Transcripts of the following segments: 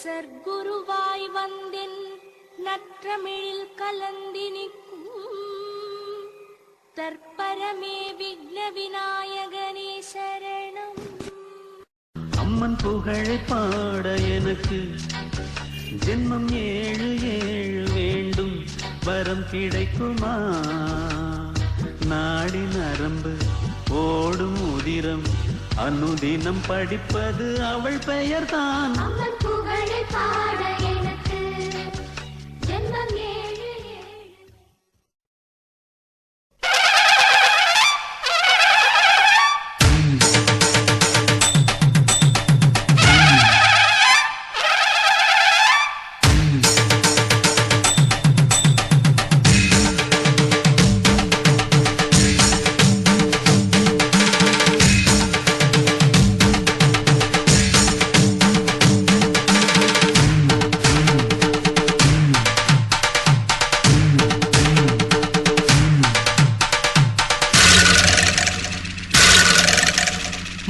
சர்க்குருவாய் வந்தென் நற்றமிழில் கலந்தினிக்கும் தற்பரமே விக்ன விநாயகனே சரணம். அம்மன் புகழை பாட எனக்கு ஜென்மம் 7 7 வேண்டும், வரம் கிடைக்குமா? நாடி நரம்பு ஓடும் உதிரம் அனுதினம் படிப்பது அவள் பெயர்தான். அம்மன் புகழை பாட எனக்கு ஜென்மம் 7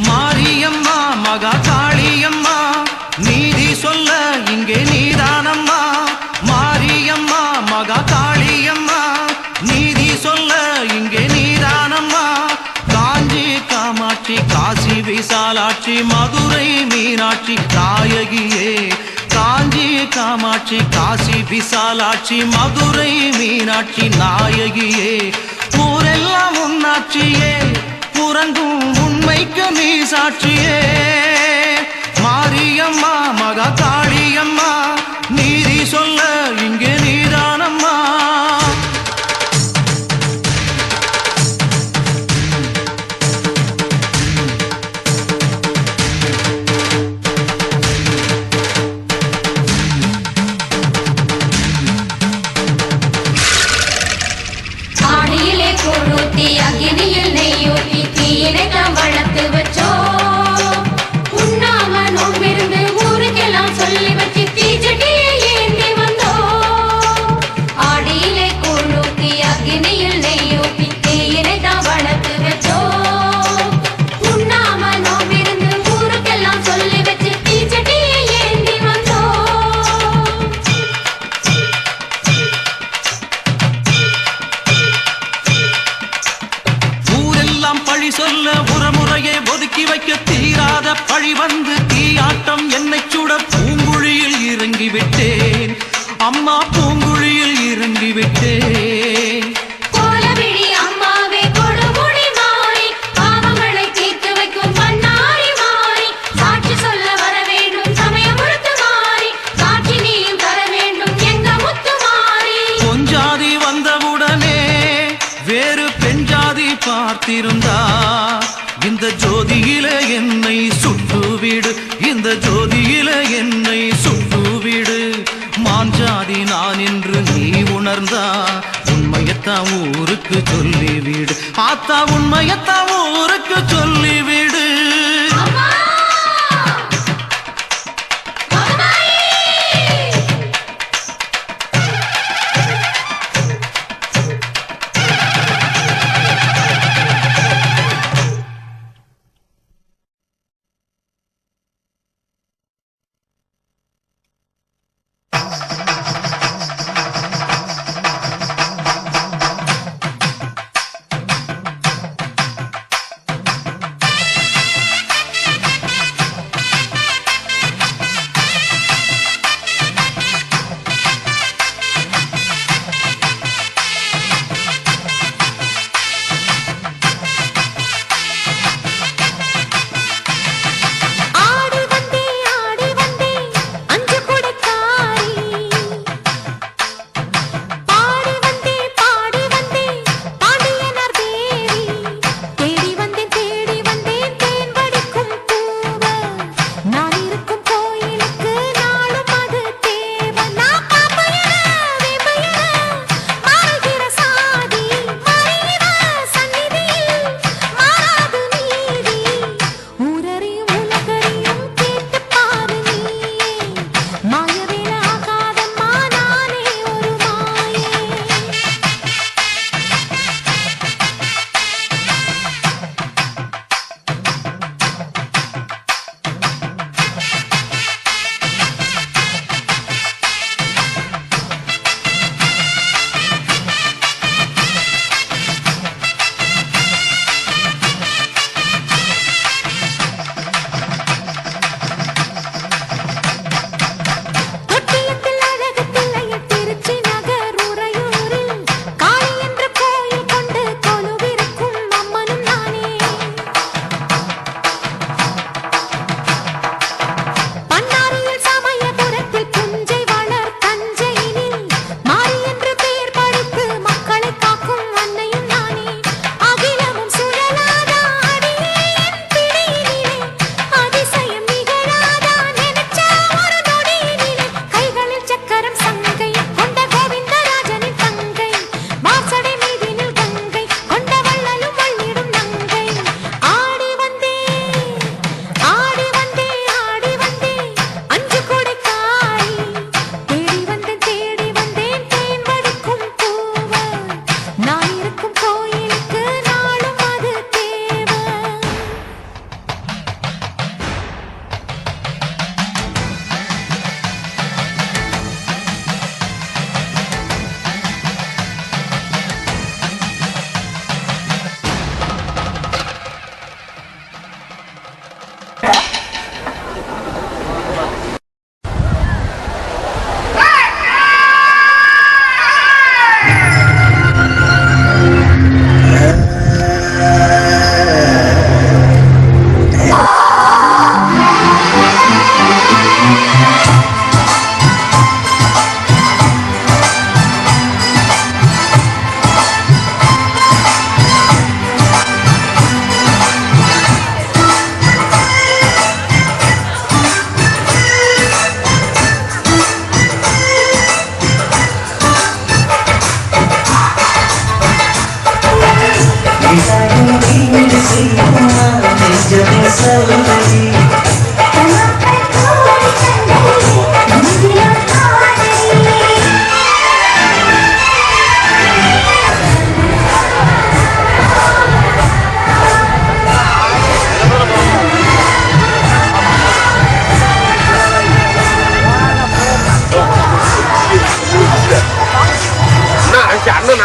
மாரியம்மா மகா காளியம்மா நீதி சொல்ல இங்கே நீதானம்மா. மாரியம்மா மகா காளியம்மா நீதி சொல்ல இங்கே நீதானம்மா. காஞ்சி காமாட்சி காசி விசாலாட்சி மதுரை மீனாட்சி நாயகியே. காஞ்சி காமாட்சி காசி விசாலாட்சி மதுரை மீனாட்சி நாயகியே. ஊரெல்லாம் உன்னாட்சியே, புறங்கும் உண்மைக்கு நீ சாட்சியே. மாரியம்மா மகா காளியம்மா நீதி சொல்ல இங்கே நீதானம்மா. ஆடியிலே கூழூத்தி அக்கினியில் நெய்யூத்தி தீயினை நாம் வளர்த்து வச்சோம். உண்ணாம நோம்பிருந்து ஊருக்கெல்லாம் சொல்லி வச்சு தீச்சட்டியை ஏந்தி வந்தோம். ஆடியிலே கூழூத்தி அக்கினியில் நெய்யூத்தி தீயினை நாம் வளர்த்து வச்சோம். உண்ணாம நோம்பிருந்து ஊருக்கெல்லாம் சொல்லி வச்சு தீச்சட்டியை ஏந்தி வந்தோம். ஊரெல்லாம் பழி சொல்ல உரமுறையே ஒதுக்கி வைக்க தீராத பழி வந்து தீயாட்டம் என்னை சுட பூங்குழியில் இறங்கி விட்டேன். அம்மா பூங்குழியில் இறங்கி விட்டேன். கோலவிழி அம்மாவே கொடுமுடி மாறி பாவங்களை தீர்த்து வைக்கும் பண்ணாரி மாறி சாட்சி சொல்ல வர வேண்டும் சமயம் முழுத்து மாறி சாட்சி நீயும் தர வேண்டும் எங்க முத்து மாறி. பொஞ்சாதி வந்தவுடனே வேறு பெண்ஜாதி பார்த்திருந்தா இந்த ஜோதியில என்னை சுட்டுவிடு, இந்த ஜோதியில என்னை சுட்டுவிடு. மாஞ்சாதி நான் என்று நீ உணர்ந்தா உண்மையத்தான் ஊருக்கு சொல்லிவிடு. ஆத்தா உண்மையத்தான் ஊருக்கு சொல்லிவிடு. அம்மா மகமாயி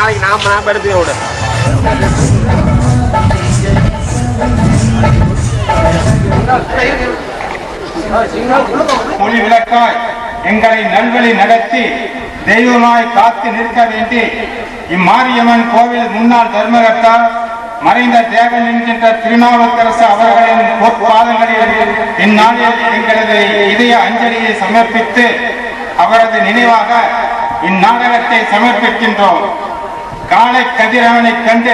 நாளைக்கு நான் எடுத்துக்க விட மொழி விளக்காய் எங்களை நல்வழி நடத்தி தெய்வமாய் காத்து நிற்க வேண்டி இம்மாரியம்மன் கோவில் முன்னாள் தர்மகர்த்தா மறைந்த தேவன் என்கின்ற திருநாவுக்கரசு அவர்களின் பொற்பாதங்களில் இந்நாளில் எங்களது இதய அஞ்சலியை சமர்ப்பித்து அவரது நினைவாக இந்நாடகத்தை சமர்ப்பிக்கின்றோம். காலை கதிரவனை கண்டு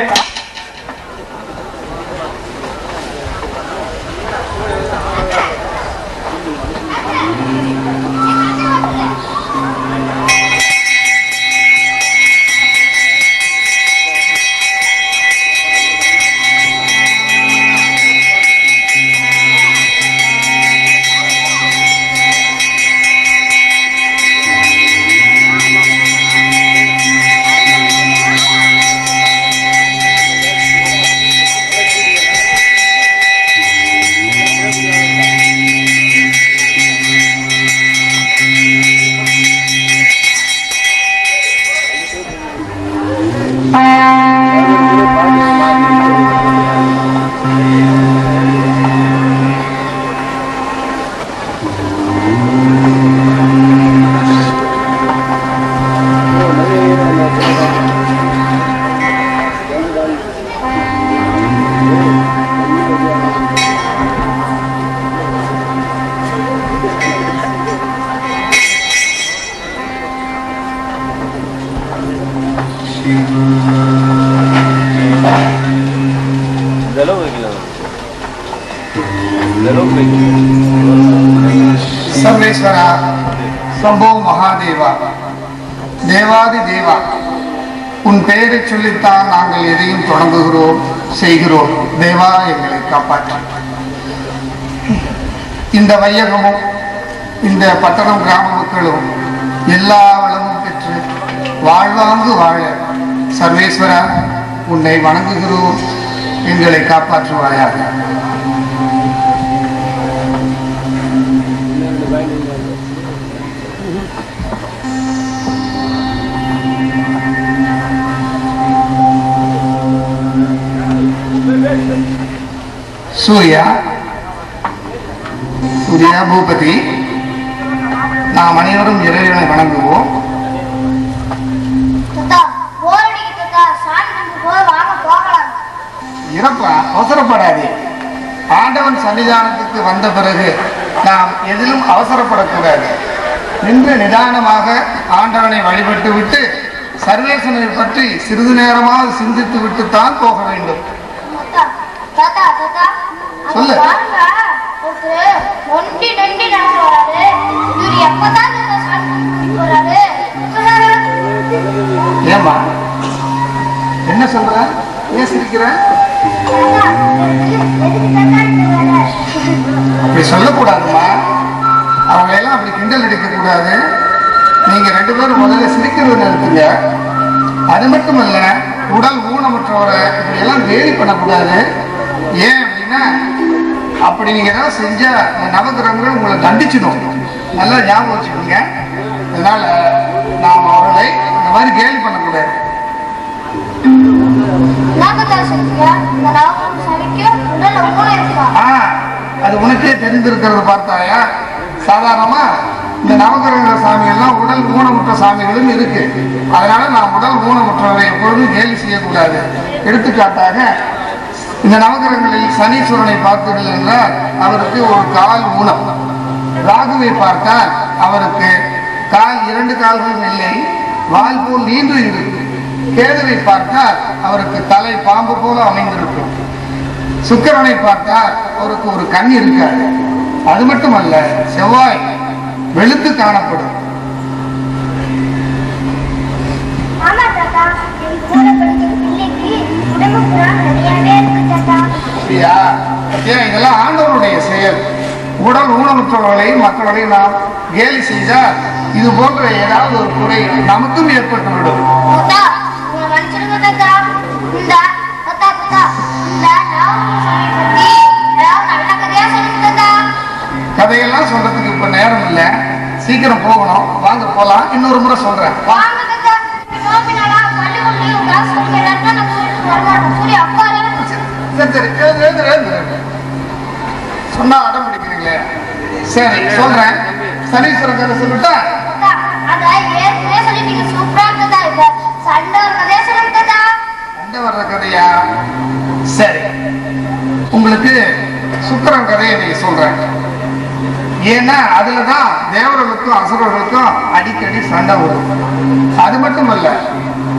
சர்வேஸ்வரா சம்போ மகாதேவா தேவாதி தேவா, உன் பெயரை சொல்லித்தான் நாங்கள் எதையும் தொடங்குகிறோம் செய்கிறோம். தேவா, எங்களை காப்பாற்று. இந்த வையகமும் இந்த பட்டணம் கிராம மக்களும் எல்லா வளமும் பெற்று வாழ்வாங்கு வாழ சர்வேஸ்வரா உன்னை வணங்குகிறோம். எங்களை காப்பாற்றுவாயாக. சூர்யா சூர்யா பூபதி, நாம் அனைவரும் இறைவனை வணங்குவோம். இறப்பா, அவசரப்படாதே. ஆண்டவன் சன்னிதானத்துக்கு வந்த பிறகு நாம் எதிலும் அவசரப்படக்கூடாது. நின்று நிதானமாக ஆண்டவனை வழிபட்டு விட்டு சர்வேசனை பற்றி சிறிது நேரமாக சிந்தித்து விட்டுத்தான் போக வேண்டும். சொல்லு. ஏமா என்ன சொல்ற? ஏன் சிரிக்கிற? அப்படி சொல்லக்கூடாதுமா. அவங்க எல்லாம் அப்படி கிண்டல் அடிக்க கூடாது. நீங்க ரெண்டு பேரும் முதல்ல சிரிக்கிறது நிறுத்துங்க. அது மட்டுமல்ல, உடல் ஊனமுற்றவரை இப்படி எல்லாம் கேலி பண்ணக்கூடாது. ஏன் அப்படின்னா, அப்படி நீங்க ஏதாவது செஞ்சா நவகிரகங்கள் உங்களை தண்டிச்சிடும். நல்லா ஞாபகம் வச்சுக்கோங்க. அதனால நாம் அவர்களை இந்த மாதிரி கேலி பண்ணக்கூடாது. அது உனக்கே தெரிந்திருக்கிறது பார்த்தாயா? சாதாரணமா இந்த நவகிரக சாமி எல்லாம் உடல் ஊனமுற்ற சாமிகளும் இருக்கு. அதனால நாம் உடல் ஊனமுற்றவரை எப்பொழுதும் கேலி செய்யக்கூடாது. எடுத்துக்காட்டாக, இந்த நவகிரகங்களில் சனீஸ்வரனை பார்த்தீர்கள் என்றால் அவருக்கு ஒரு கால் ஊனம். ராகுவை பார்த்தால் அவருக்கு கால் 2 கால்களும் இல்லை, வால் போல் நீண்டு இருக்கு. கேதுவை பார்த்தால் அவருக்கு தலை பாம்பு போல அமைந்திருக்கும். சுக்கிரனை பார்த்தால் அவருக்கு ஒரு கண் இருக்காது. அது மட்டுமல்ல, செவ்வாய் வெளுத்து காணப்படும். இதெல்லாம் ஆண்டவருடைய செயல். உடல் ஊனமுற்றவர்களை மக்களை நாம் கேலி செய்தால் இது போன்ற ஏதாவது ஒரு குறை நமக்கும் ஏற்பட்டுவிடும். கதையெல்லாம் சொல்றதுக்கு இப்ப நேரம் இல்லை, சீக்கிரம் போகணும். வாங்க போலாம். இன்னொரு முறை சொல்றேன். கிளாஸ் படிக்க இல்லாட்டா நம்ம வீட்டுக்கு வரமாட்டோம். சூரிய அப்பா சரி சொன்னா அடம் பிடிக்கிறீங்களே. சரி சொல்றேன். சனீஸ்வரன் கதை சொல்லட்டா? அத ஏற்கனவே சொல்லிட்டீங்க, சூப்பரா இருந்ததா. இப்ப சண்டை வர கதையா சொல்லுங்கதா. சண்டை வர்ற கதையா? சரி, உங்களுக்கு சுக்கிரன் கதையை நீங்க சொல்றேன். ஏன்னா அதுலதான் தேவர்களுக்கும் அசுரர்களுக்கும் அடிக்கடி சண்டை வரும். அது மட்டுமல்ல,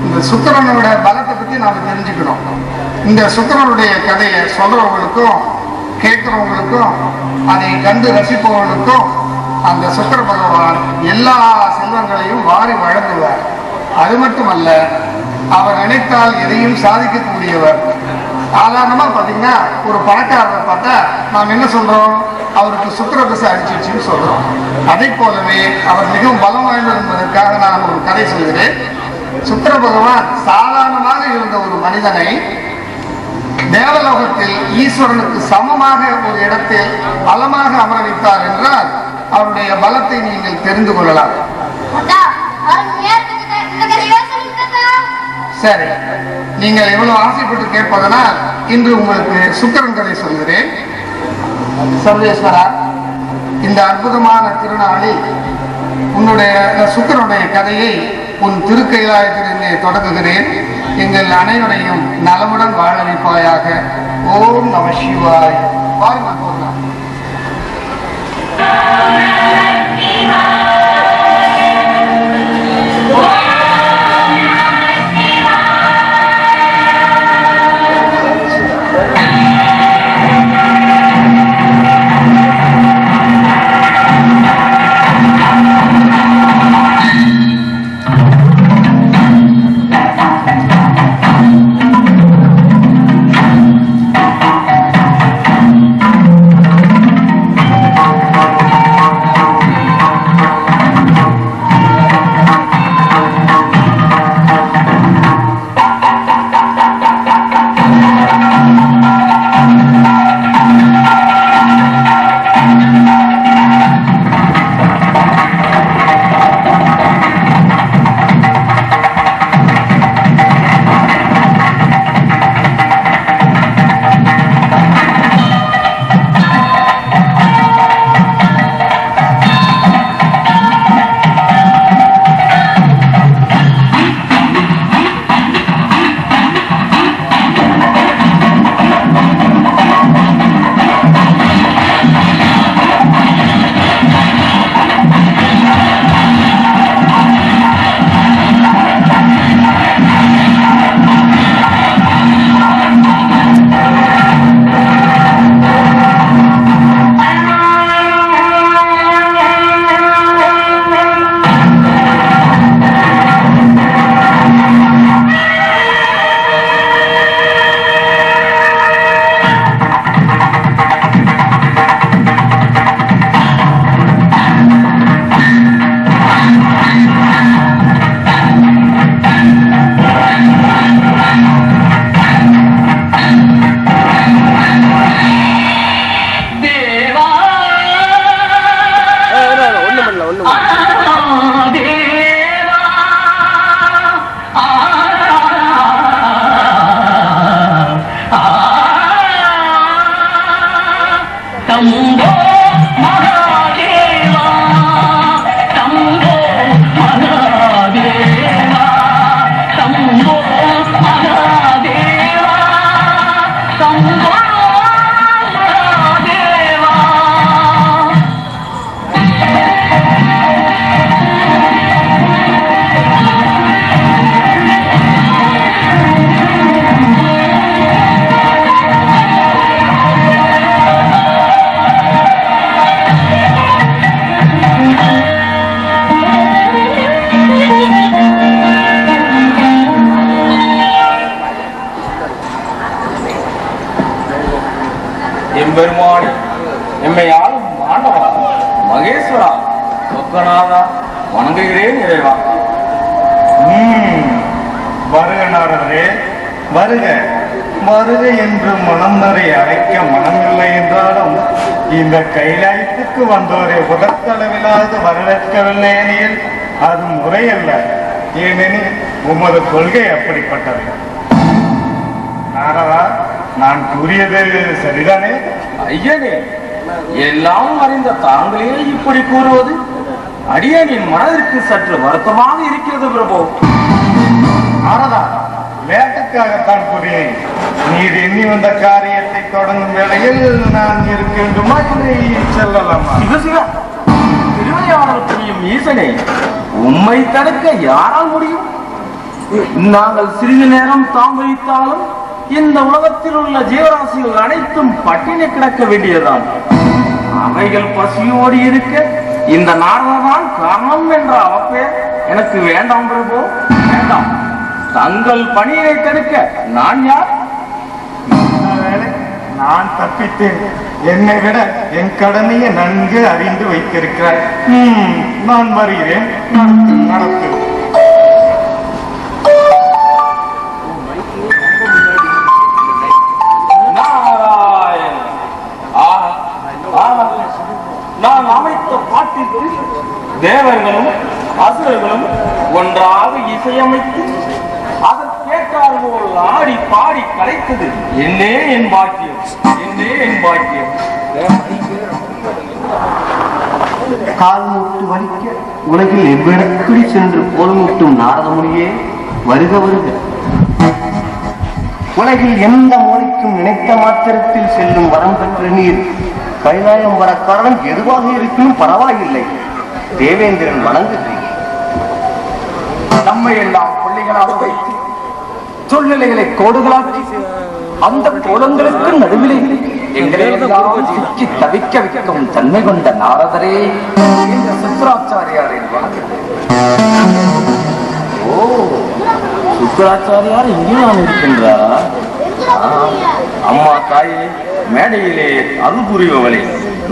இந்த சுக்கிரனோட பலத்தை பத்தி நாம தெரிஞ்சுக்கணும். இந்த சுக்கிரனுடைய கதையை சொல்றவங்களுக்கும் கேட்கிறவங்களுக்கும் அதை கண்டு ரசிப்பவர்களுக்கும் அந்த சுக்கிர பகவான் எல்லா செல்வங்களையும் வாரி வழங்குவார். அது மட்டுமல்ல, அவர் நினைத்தால் எதையும் சாதிக்கக்கூடியவர். சாதாரணமா பாத்தீங்கன்னா ஒரு பணக்காரரை பார்த்தா நாம் என்ன சொல்றோம்? அவருக்கு சுக்கிர திசை அடிச்சிருச்சுன்னு சொல்றோம். அதை போலவே அவர் மிகவும் பலம் வாய்ந்தவர் என்பதற்காக நான் ஒரு கதை சொல்கிறேன். சுக்கிர பகவான் சாதாரணமாக இருந்த ஒரு மனிதனை தேவலோகத்தில் ஈஸ்வரனுக்கு சமமாக ஒரு இடத்தில் பலமாக அமர வைத்தார் என்றால் அவருடைய பலத்தை நீங்கள் தெரிந்து கொள்ளலாம். சரி, நீங்கள் எவ்வளவு ஆசைப்பட்டு கேட்பதனால் இன்று உங்களுக்கு சுக்கிரன் கதை சொல்கிறேன். சர்வேஸ்வரா, இந்த அற்புதமான திருநாளில் உன்னுடைய சுக்கிரனுடைய கதையை உன் திருக்கைலாயத்திலிருந்தே தொடங்குகிறேன். எங்கள் அனைவரையும் நலமுடன் வாழ வைப்பாயாக. ஓம் நம சிவாய். வாருங்கள் போகலாம். எம்பெருமானி, எம்மையால் மாண்டவா, மகேஸ்வரா, சொக்கநாதா, வணங்குகிறேன் இறைவா. வருக நாரதரே, வருக வருக என்று மனம் நிறை அழைக்க மனமில்லை என்றாலும் இந்த கைலாயத்துக்கு வந்தோரை உதத்தளவிலாது வரவேற்கவில்லை எனில் அது முறையல்ல. ஏனெனில் உமது கொள்கை அப்படிப்பட்டது. நாரதா, நான் கூறியது சரிதானே? ஐயனே, எல்லாம் அறிந்த தாங்களே இப்படி கூறுவது அடியனின் மனதிற்கு சற்று வருத்தமாக இருக்கிறது பிரபு. நாரதா, வேட்டைக்காகத்தான் கூறினேன். நீர் எண்ணி வந்த காரியத்தை தொடங்கும் வேளையில் நான் இருக்கின்றமா இல்லை செல்லலாமா? திருவையாளர் புரியும் ஈசனே, உம்மை தடுக்க யாரால் முடியும்? நாங்கள் சிறிது நேரம் தாமதித்தாலும் இந்த உலகத்தில் உள்ள ஜீவராசிகள் அனைத்தும் பட்டினி கிடக்க வேண்டியதுதான். அவைகள் பசியோடு இருக்க இந்த நாரதான் காரணம் என்ற அவப்பெயர் எனக்கு வேண்டாம் பிரபு, வேண்டாம். தங்கள் பணியை தடுக்க நான் யார்? நான் தப்பித்தேன். என்னை விட என் கடமையை நன்கு அறிந்து வைத்திருக்கிறார். நான் வருகிறேன். நடத்து. நான் அமைத்த பாட்டிற்கு தேவர்களும் அசுரர்களும் ஒன்றாக இசையமைத்து அதற்கேற்றார் போல் ஆடி பாடி கலைத்தது என்னே என் பாக்கியம், என்னே என் பாக்கியம். கால் மூட்டு வலிக்க உலகில் எவ்விடத்தில் சென்று போல் மூட்டும் நாரதமுனியே, வருக வருக. உலகில் எந்த மொழிக்கும் நினைத்த மாத்திரத்தில் செல்லும் வரம் பெற்ற நீர் கைலாயம் வர காரணம் எதுவாக இருக்கணும் பரவாயில்லை. தேவேந்திரன் வணங்குகிறேன். நம்மை எல்லாம் பிள்ளைகளாக வைத்து சூழ்நிலைகளை கோடுகளாக்கி அந்த கோலங்களுக்கு நடுவிலே எங்களை எல்லாம் சிக்கி தவிக்க வைக்கும் தன்மை கொண்ட நாரதரே என்ற சுக்கராச்சாரியாரின் வணங்குகிறேன். ஓ, சுக்கராச்சாரியார் இங்கே நான் இருக்கின்றாரா? அம்மா தாயே, மேடையிலே அருள் புரிபவளே,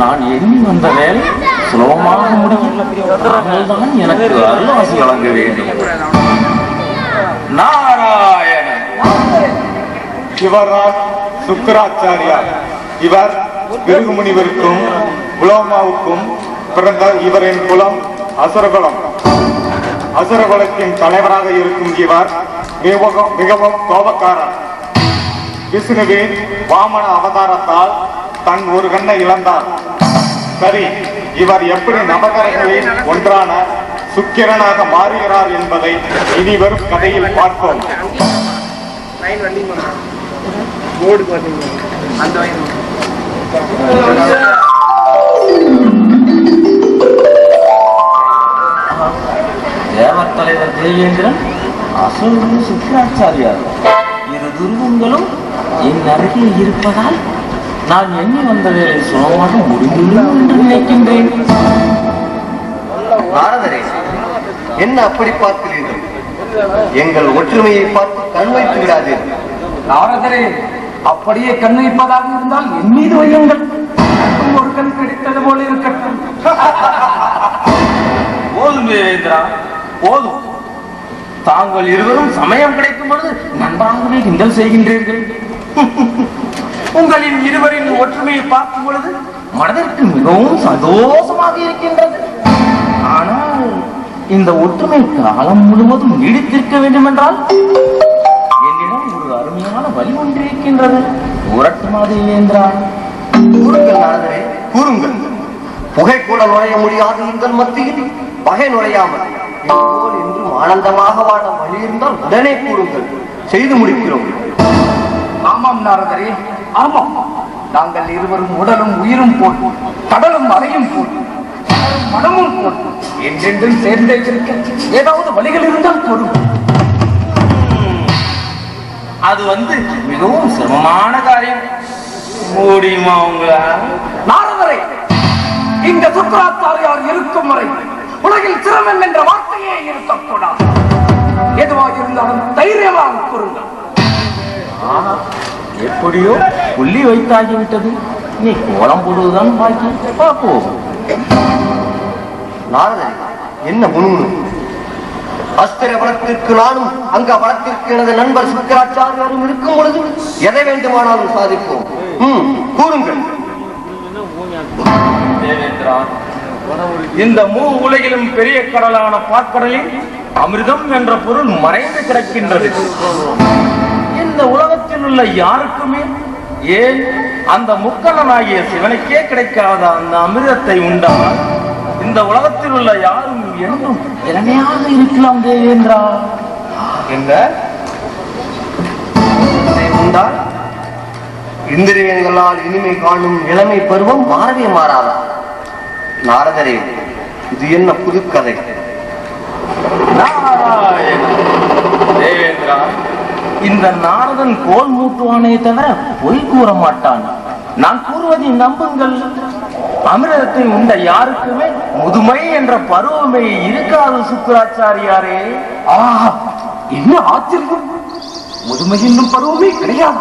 நான் எண்ணி வந்த வேலை சுலபமாக முடியும். தான் எனக்கு அருள்வாசி வழங்க வேண்டும். நாராயண இவர்தான் சுக்கராச்சாரியார். இவர் பிருகு முனிவருக்கும் புலோமாவுக்கும் பிறந்த இவரின் குலம் அசுரகுலம். அசுரகுலத்தின் தலைவராக இருக்கும் இவர் மிகவும் கோபக்காரர். விஷ்ணுவின் வாமன அவதாரத்தால் தன் ஒரு கண்ணை இழந்தார். சரி, இவர் எப்படி நவகரங்களில் ஒன்றான சுக்கிரனாக மாறுகிறார் என்பதை இனி வரும் கதையில் பார்ப்போம். தேவர் தலைவர் தேவேந்திரன், அசுரன் சுக்கராச்சாரியார், இரு துருவங்களும் என் அருகே இருப்பதால் நான் எண்ணி வந்த வேலை சுலபமாக முடிந்துள்ளது என்று நினைக்கின்றேன். நாரதரே, என்ன அப்படி பார்க்கிறீர்கள்? எங்கள் ஒற்றுமையை பார்த்து கண் வைத்து விடாதீர்கள். நாரதரே, அப்படியே கண் வைப்பதாக இருந்தால் என் மீது வையுங்கள். ஒரு கண் கிடைத்தது போல இருக்கட்டும். போதும் தேவேந்திரா, போதும். தாங்கள் இருவரும் சமயம் கிடைக்கும் பொழுது நன்றாகவே கிண்டல் செய்கின்றீர்கள். உங்களின் இருவரின் ஒற்றுமையை பார்க்கும் பொழுது மனதிற்கு மிகவும் சந்தோஷமாக இருக்கின்றது. ஆனால் இந்த ஒற்றுமை காலம் முழுவதும் நீடித்திருக்க வேண்டும் என்றால் என்னிடம் ஒரு அருமையான வழி ஒன்று இருக்கின்றது. உரட்டுமா தேவேந்திரா? கூறுங்கள் நாரதரே, கூறுங்கள். புகை கூட நுழைய முடியாத எங்கள் மத்தியில் பகை நுழையாமல் இதுபோல் என்றும் ஆனந்தமாக வாழ வழி இருந்தால் உடனே கூறுங்கள், செய்து முடிக்கிறோம். ஆமாம் நாரதரே, ஆமாம். நாங்கள் இருவரும் உடலும் உயிரும் போட்டு, கடலும் அறையும் போட்டு, மனமும் போட்டு என்றென்றும் சேர்ந்தே இருக்க ஏதாவது வழிகள் இருந்தால் போடும். அது மிகவும் சிரமமான காரியம். முடியுமா உங்களா? நாரதரே, இந்த சுக்கராச்சாரியார் இருக்கும் வரை உலகில் சிரமம் என்ற வார்த்தையே இருக்கக்கூடாது. எதுவாக இருந்தாலும் தைரியமாக கூறுங்கள். எப்படியோ புள்ளி வைத்தாகிவிட்டது. நீ கோலம் போடுவதுதான் பாக்கி. பார்ப்போம். நாரதரே, என்ன முன்னு? அஸ்திர வளத்திற்கு நானும் அங்க வளத்திற்கு எனது நண்பர் சுக்கராச்சாரியாரும் இருக்கும் பொழுது எதை வேண்டுமானாலும் சாதிப்போம். கூறுங்கள். தேவேந்திரா, இந்த மூ உலகிலும் பெரிய கடலான பாற்கடலில் அமிர்தம் என்ற பொருள் மறைந்து கிடக்கின்றது. இந்த உலகத்தில் உள்ள யாருக்குமே, ஏன் அந்த முக்கண்ணனாகிய சிவனுக்கே கிடைக்காத அந்த அமிர்தத்தை உண்டால் இந்த உலகத்தில் உள்ள யாரும் என்றும் இளமையாக இருக்கலாம் தேவேந்திரா. என்ன உண்டால் இந்திரியங்களால் இனிமை காணும் இளமை பருவம் மாறவே மாறாதா? நாரதரே, இது என்ன புதுக்கதை? தேவேந்திரா, இந்த நாரதன் கோல் மூட்டுவானே தவிர பொய் கூற மாட்டான். நான் கூறுவதை நம்புங்கள். அமிர்தத்தை உண்ட யாருக்குமே முதுமை என்ற பருவமே இருக்காது சுக்கராச்சாரியாரே. ஆஹா, என்ன ஆச்சரியம்! முதுமை என்னும் பருவமே கிடையாது.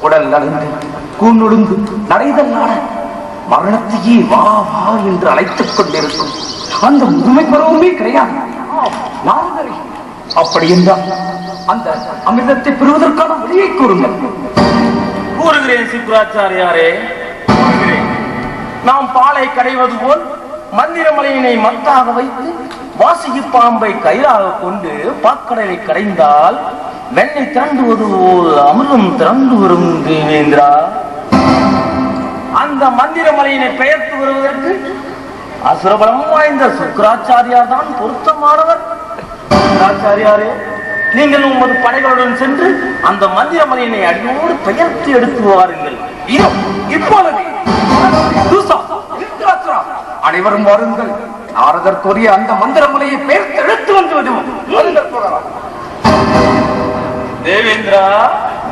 உடல் நலிந்து கூண்டொடுங்கு நடைதல் நாட மரணத்தையே வா வா என்று அழைத்துக் கொண்டிருக்கும் அந்த முதுமை பருவமே கிடையாது. நாரதரே, அப்படி என்றால் அந்த அமிர்தத்தை பெறுவதற்கான வழியை கூறுங்கள். கூறுகிறேன் சுக்கராச்சாரியாரே, கூறுகிறேன். நாம் பாலை கடைவது போல் மந்திரமலையினை மத்தாக வைத்து வாசிகி பாம்பை கயிறாக கொண்டு பாக்கடலை கடைந்தால் வெண்ணெய் திரண்டுவது போல் அமிர்தம் திரண்டு வரும் தேவேந்திரா. அந்த மந்திரமலையினை பெயர்த்து வருவதற்கு அசுரபலம் வாய்ந்த சுக்கராச்சாரியார் தான் பொருத்தமானவர். சுக்கராச்சாரியாரே, நீங்கள் உமது படைகளுடன் சென்று அந்த மந்திரமலையினை அடியோடு பெயர்த்து எடுத்து வாருங்கள். இப்பொழுது அனைவரும் வாருங்கள். நாரதற்குரிய அந்த மந்திரமலையை பெயர்த்து எடுத்து வந்து விடுவோம். தேவேந்திரா,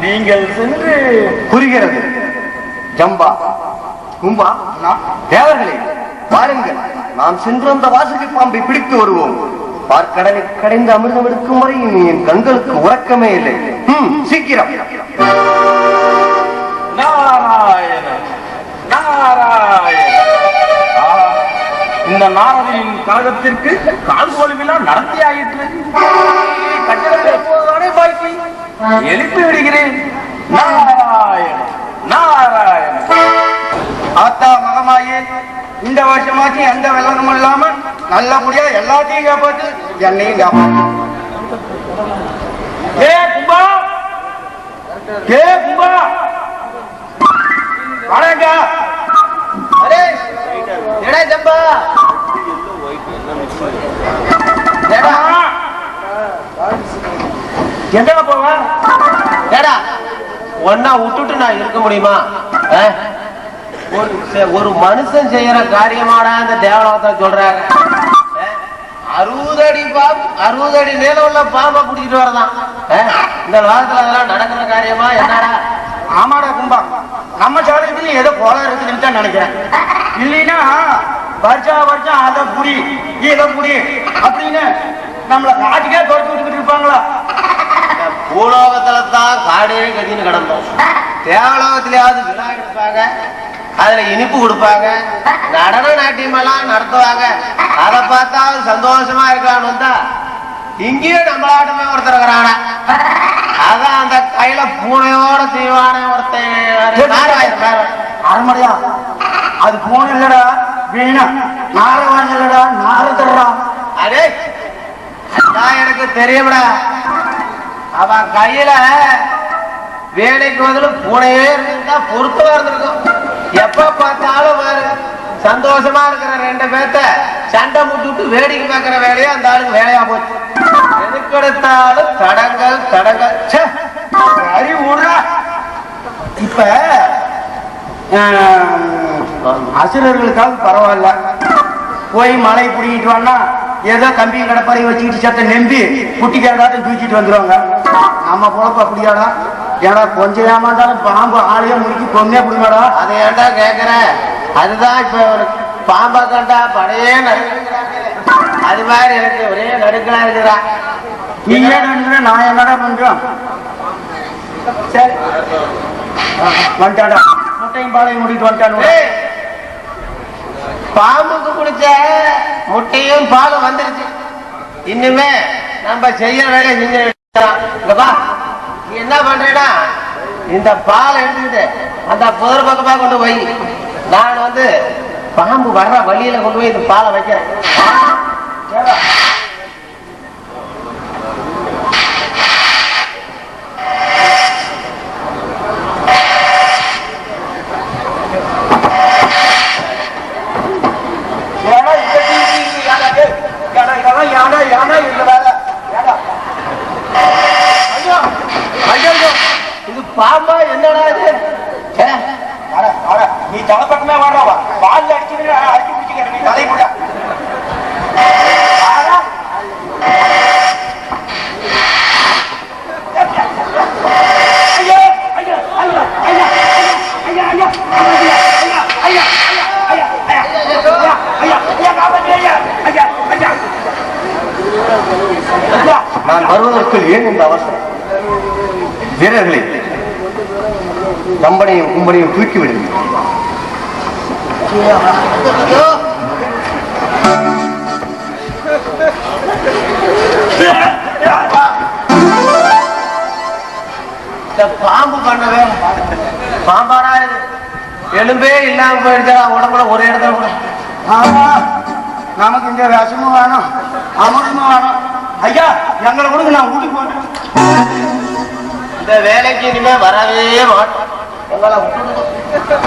நீங்கள் சென்று புரிகிறது. ஜம்பா, கும்பா, தேவர்களே, பாருங்கள், நாம் சென்று அந்த வாசுகி பாம்பை பிடித்து வருவோம். பார்க்கடலை கடைந்து அமிர்தம் எடுக்கும் வரை என் கண்களுக்கு உறக்கமே இல்லை. சீக்கிரம். நாராயண நாராயண. இந்த நாரதனின் கழகத்திற்கு கால்கோல் விழா நடத்தி ஆயிற்று. கட்டளை போவதானே பாக்கி எழுப்பி விடுகிறேன். நாராயண நாராயண. ஆத்தா மகமாயே, இந்த வருஷமாச்சு எந்த வெள்ளமும் இல்லாம நல்லபடியா எல்லாத்தையும் காப்பாத்து, என்னையும் காப்பாத்து. கும்பா, கும்பா, வணங்க. அரே எடா ஜம்பா, எங்க போவ? ஏடா, ஒன்னா விட்டுட்டு நான் இருக்க முடியுமா? ஒரு மனுஷன் செய்யற காரியமாடா இந்த தேவலோகத்தை சொல்றாங்க. 60 அடி பாம்பு, 60 அடி நீளம் உள்ள பாம்பை பிடிச்சிட்டு வரதான் இந்த லோகத்துல அதெல்லாம் நடக்கிற காரியமா? என்னடா? ஆமாடா கும்பா, நம்ம சாலைக்கு ஏதோ போல இருக்குதுன்னு தான் நினைக்கிறேன். இல்லைன்னா வருஷம் அதை புடி இதை புடி அப்படின்னு நம்மள காட்டுக்கே தொடச்சு விட்டுக்கிட்டு இருப்பாங்களா? பூலோகத்துல தான் காடே கதின்னு கிடந்தோம். தேவலோகத்திலேயாவது விழா எடுப்பாங்க, அதுல இனிப்பு கொடுப்பாங்க, நடன நாட்டியம் எல்லாம் நடத்துவாங்க. அதை பார்த்தா சந்தோஷமா இருக்கலாம்னு வந்தா இங்கேயும் நம்மளாட்டமே ஒருத்தர் இருக்கிறாங்க. அதான் அந்த கையில பூனையோட தீவான ஒருத்தன். அரைமடையா, அது போன இல்லடா, வீணா நாரவான் இல்லடா, நாரதர்றா. அடே, அதான் எனக்கு தெரியும்டா. அவன் கையில வேலைக்கு வந்து பூனையே இருந்தா பொருத்தமா இருந்திருக்கும். எப்ப பார்த்தாலும் சந்தோஷமா இருக்கிற 2 பேர்த்த சண்டை முட்டு வேடிக்கை பார்க்கிற வேலையா அந்த ஆளுக்கு வேலையா போச்சு. எதுக்கு எடுத்தாலும் தடங்கள் தடங்கள். சரி விடுறா. இப்ப அசுரர்களுக்காக பரவாயில்ல, போய் மலை பிடிக்கிட்டு வானா ஏதோ கம்பியும் கடப்பாறையும் வச்சுக்கிட்டு சத்த நம்பி குட்டிக்காரதாட்டம் தூக்கிட்டு வந்துருவாங்க. நம்ம பொழப்பு அப்படியாடா? ஏடா கொஞ்சம் ஏமாந்தாலும் பாம்பு ஆளையே முடிச்சு பொண்ணே பிடிமாடா. அதை ஏன்டா கேக்குற? அதுதான் இப்ப பாம்பா கண்டா படையே அது மாதிரி எனக்கு ஒரே நடுக்கலா இருக்குதா. நீ ஏன் நடுக்கிற, நான் என்னடா பண்றோம்? சரி வந்துட்டாடா, முட்டையும் பாலையும் முடிட்டு வந்துட்டானு. பாம்புக்கு குடிச்ச முட்டையும் பாலும் வந்துருச்சு. இன்னுமே நம்ம செய்யற வேலையை செஞ்சா நீ என்ன பண்றேன்னா, இந்த பாலை எடுத்துக்கிட்டு அந்த புதர் பக்கமா கொண்டு போய் நான் பாம்பு வர்ற வழியில கொண்டு போய் இந்த பாலை வைக்கிறேன். நான் வருவதற்குள் ஏன் இந்த அவசரம்? வீரர்களே, கம்பனையும் கும்பனையும் தூக்கி விடுங்கள். பாம்பு பண்ணவே பாம்பாரா எலும்பே இல்லாம போயிடுச்சா உடம்புல ஒரே இடத்துல கூட. ஆமா, நமக்கு இந்த ரசமும் வேணும், அமரமும் வேணும். ஐயா, எங்களை கொடுங்க, நான் ஊட்டி போட்டேன். இந்த வேலைக்கு இனிமே வரவே மாட்டோம்.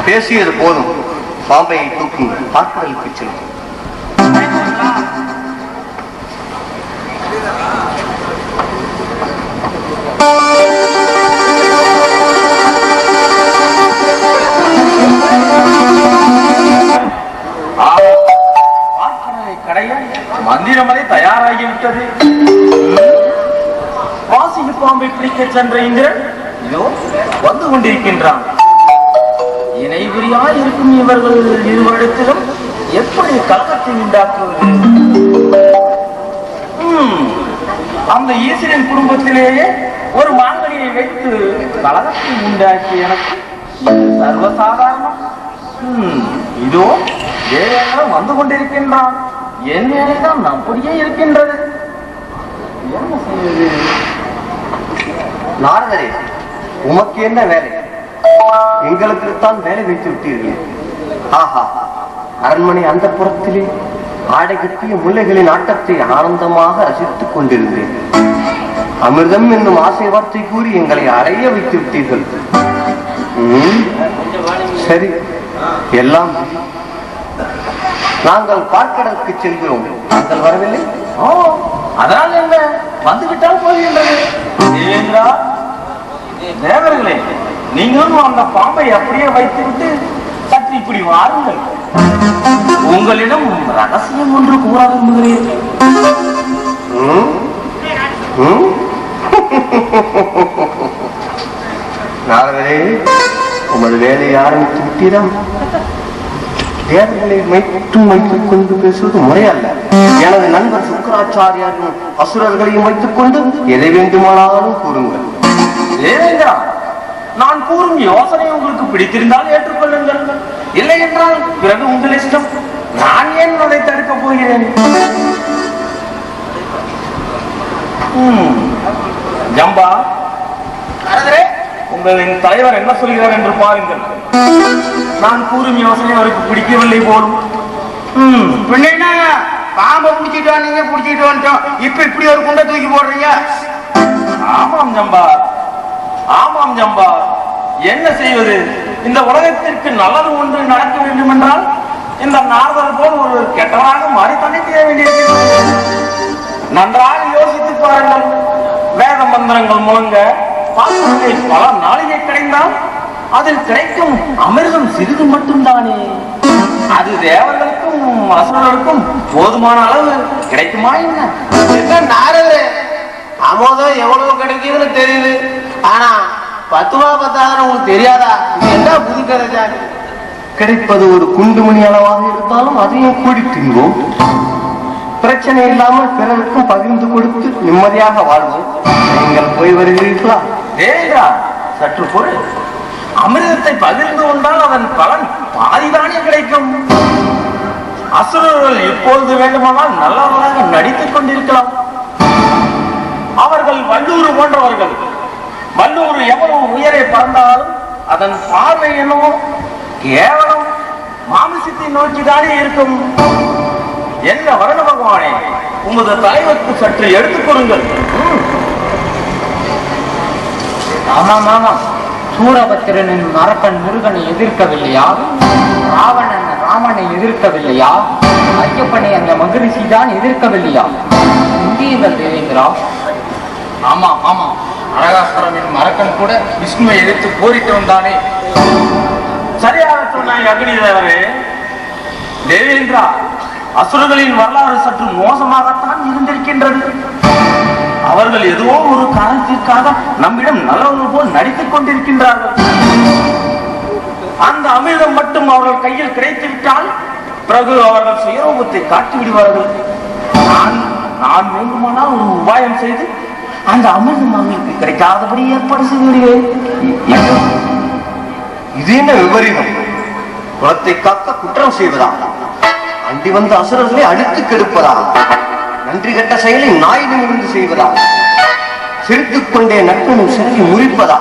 பேசியது போதும். பாம்பை தூக்கி பார்க்கடலுக்கு செல்லும். மந்திரமலை தயாராகிவிட்டது. வாசிக்கு பாம்பை பிடிக்க சென்ற இந்திரன் இதோ வந்து கொண்டிருக்கின்றான். இணைவிரியாய் இருக்கும் இவர்கள் இருவரிடத்திலும் எப்படி கலக்கத்தை உண்டாக்குவது? அந்த ஈஸ்வரன் குடும்பத்திலேயே ஒரு மாங்கனியை வைத்து கலகத்தை உண்டாக்கி எனக்கு சர்வசாதாரணம். இதோ தேவேந்திரன் வந்து கொண்டிருக்கின்றான். என் வேலைதான் அப்படியே இருக்கின்றது. என்ன செய்வது? நாரதரே, உமக்கு என்ன வேலை? எங்களுக்குத்தான் வேலை வைத்து விட்டீர்கள். ஆஹா, அரண்மனை அந்த புறத்திலே ஆடை கட்டிய முல்லைகளின் ஆட்டத்தை ஆனந்தமாக ரசித்துக் கொண்டிருந்தேன். அமிர்தம் என்னும் ஆசை வார்த்தை கூறி எங்களை அடைய வைத்து விட்டீர்கள். சரி, எல்லாம் நாங்கள் பார்க்கடலுக்கு செல்கிறோம். நாங்கள் வரவில்லை. அதனால் என்ன, வந்துவிட்டால் போகின்றது. தேவேந்திரா, தேவர்களே, நீங்களும் அந்த பாம்பை அப்படியே வைத்துவிட்டு சற்று இப்படி வாருங்கள். உங்களிடம் ரகசியம் ஒன்று கூற விரும்புகிறேன். நாரதரே, உமது வேலையை ஆரம்பித்து விட்டீரம். தேவர்களை மட்டும் வைத்துக் கொண்டு பேசுவது முறையல்ல. எனது நண்பர் சுக்கராச்சாரியாரும் அசுரர்களையும் வைத்துக் கொண்டு எதை வேண்டுமானாலும் கூறுங்கள். தேவேந்திரா, நான் கூறும் யோசனை உங்களுக்கு பிடித்திருந்தால் ஏற்றுக்கொள்ளுங்கள். இல்லை என்றால் பிறகு உங்கள் இஷ்டம். நான் ஏன் அதை தடுக்கப் போகிறேன்? ஜம்பா, உங்களின் தலைவர் என்ன சொல்கிறார் என்று பாருங்கள். நான் கூறும் யோசனை அவருக்கு பிடிக்கவில்லை போலும். பின்னா பாம்பை பிடிச்சிட்டு வந்தீங்க, பிடிச்சிட்டு வந்துட்டோம். இப்ப இப்படி ஒரு குண்டை தூக்கி போடுறீங்க. ஆமாம் ஜம்பா, ஆமாம் ஜம்பா, என்ன செய்வது? இந்த உலகத்திற்கு நல்லது ஒன்று நடக்க வேண்டும் என்றால் இந்த நாரதர் போல் ஒரு கெட்டவராக மாறித்தானே செய்ய வேண்டியிருக்கிறது. நன்றாக யோசித்து பாருங்கள். வேத மந்திரங்கள் முழங்க பல நாளிகை கிடைந்தால் அதில் கிடைக்கும் அமிர்தம் சிறிது மட்டும்தானே. அது தேவர்களுக்கும் அசுரர்களுக்கும் போதுமான அளவு கிடைக்குமா என்ன? என்ன நாரதரே, அமோதம் எவ்வளவு கிடைக்குதுன்னு தெரியுது. ஆனா 10 ரூபா 10,000 உங்களுக்கு தெரியாதா? என்ன புது கதை? கிடைப்பது ஒரு குண்டுமணி அளவாக இருந்தாலும் அதையும் கூடி தின்போம். பிரச்சனை இல்லாமல் பிறருக்கும் பகிர்ந்து கொடுத்து நிம்மதியாக வாழ்வோம். நீங்கள் போய் வருகிறீர்களா? தேவேந்திரா, சற்று பொருள். அமிர்தத்தை பகிர்ந்து கொண்டால் அதன் பலன் பாதிதானே கிடைக்கும். அசுரர்கள் எப்பொழுது வேண்டுமானால் நல்லவராக நடித்துக் கொண்டிருக்கலாம். அவர்கள் வல்லூர் போன்றவர்கள். வல்லூர் எவ்வளவு உயரை பறந்தாலும் அதன் பார்வை என்னவோ கேவலம் மாமிசத்தை நோக்கிதானே இருக்கும். என்ன வருண பகவானே, உமது தலைவருக்கு சற்று எடுத்துக் கொடுங்கள். ஆமாம் ஆமாம், சூரபத்திரனின் மரப்பன் முருகனை எதிர்க்கவில்லையா? ராவணன் ராமனை எதிர்க்கவில்லையா? ஐயப்பனை அந்த மகரிஷி தான் எதிர்க்கவில்லையா? இந்தியங்கள் தேவேந்திரா. ஆமா ஆமா, அழகாசுரனின் மரக்கன் கூட விஷ்ணுவை எதிர்த்து போரிட்டு வந்தானே. சரியாக சொன்னாய் அக்னி தேவரே. தேவேந்திரா, அசுரர்களின் வரலாறு சற்று மோசமாகத்தான் இருந்திருக்கின்றது. அவர்கள் ஏதோ ஒரு காரணத்திற்காக நம்மிடம் நல்லவர்கள் போல் நடித்துக் கொண்டிருக்கின்றார்கள். அந்த அமிர்தம் மட்டும் அவர்கள் கையில் கிடைத்து விட்டால் பிறகு அவர்கள் சுயரூபத்தை காட்டி விடுவார்கள். நான் நான் வேண்டுமானால் ஒரு உபாயம் செய்து அந்த அமிர்தம் அவங்களுக்கு கிடைக்காதபடி ஏற்பாடு செய்து விடுவேன். இது என்ன விபரீதம்? குலத்தை காக்க குற்றம் செய்வதா? அண்டி வந்த அசுரர்களை அடித்து கெடுப்பதா? நன்றி கட்ட செயலை நாயிடமிருந்து செய்வதா? சிரித்துக் கொண்டே நட்பனும் சிறுகி முறிப்பதா?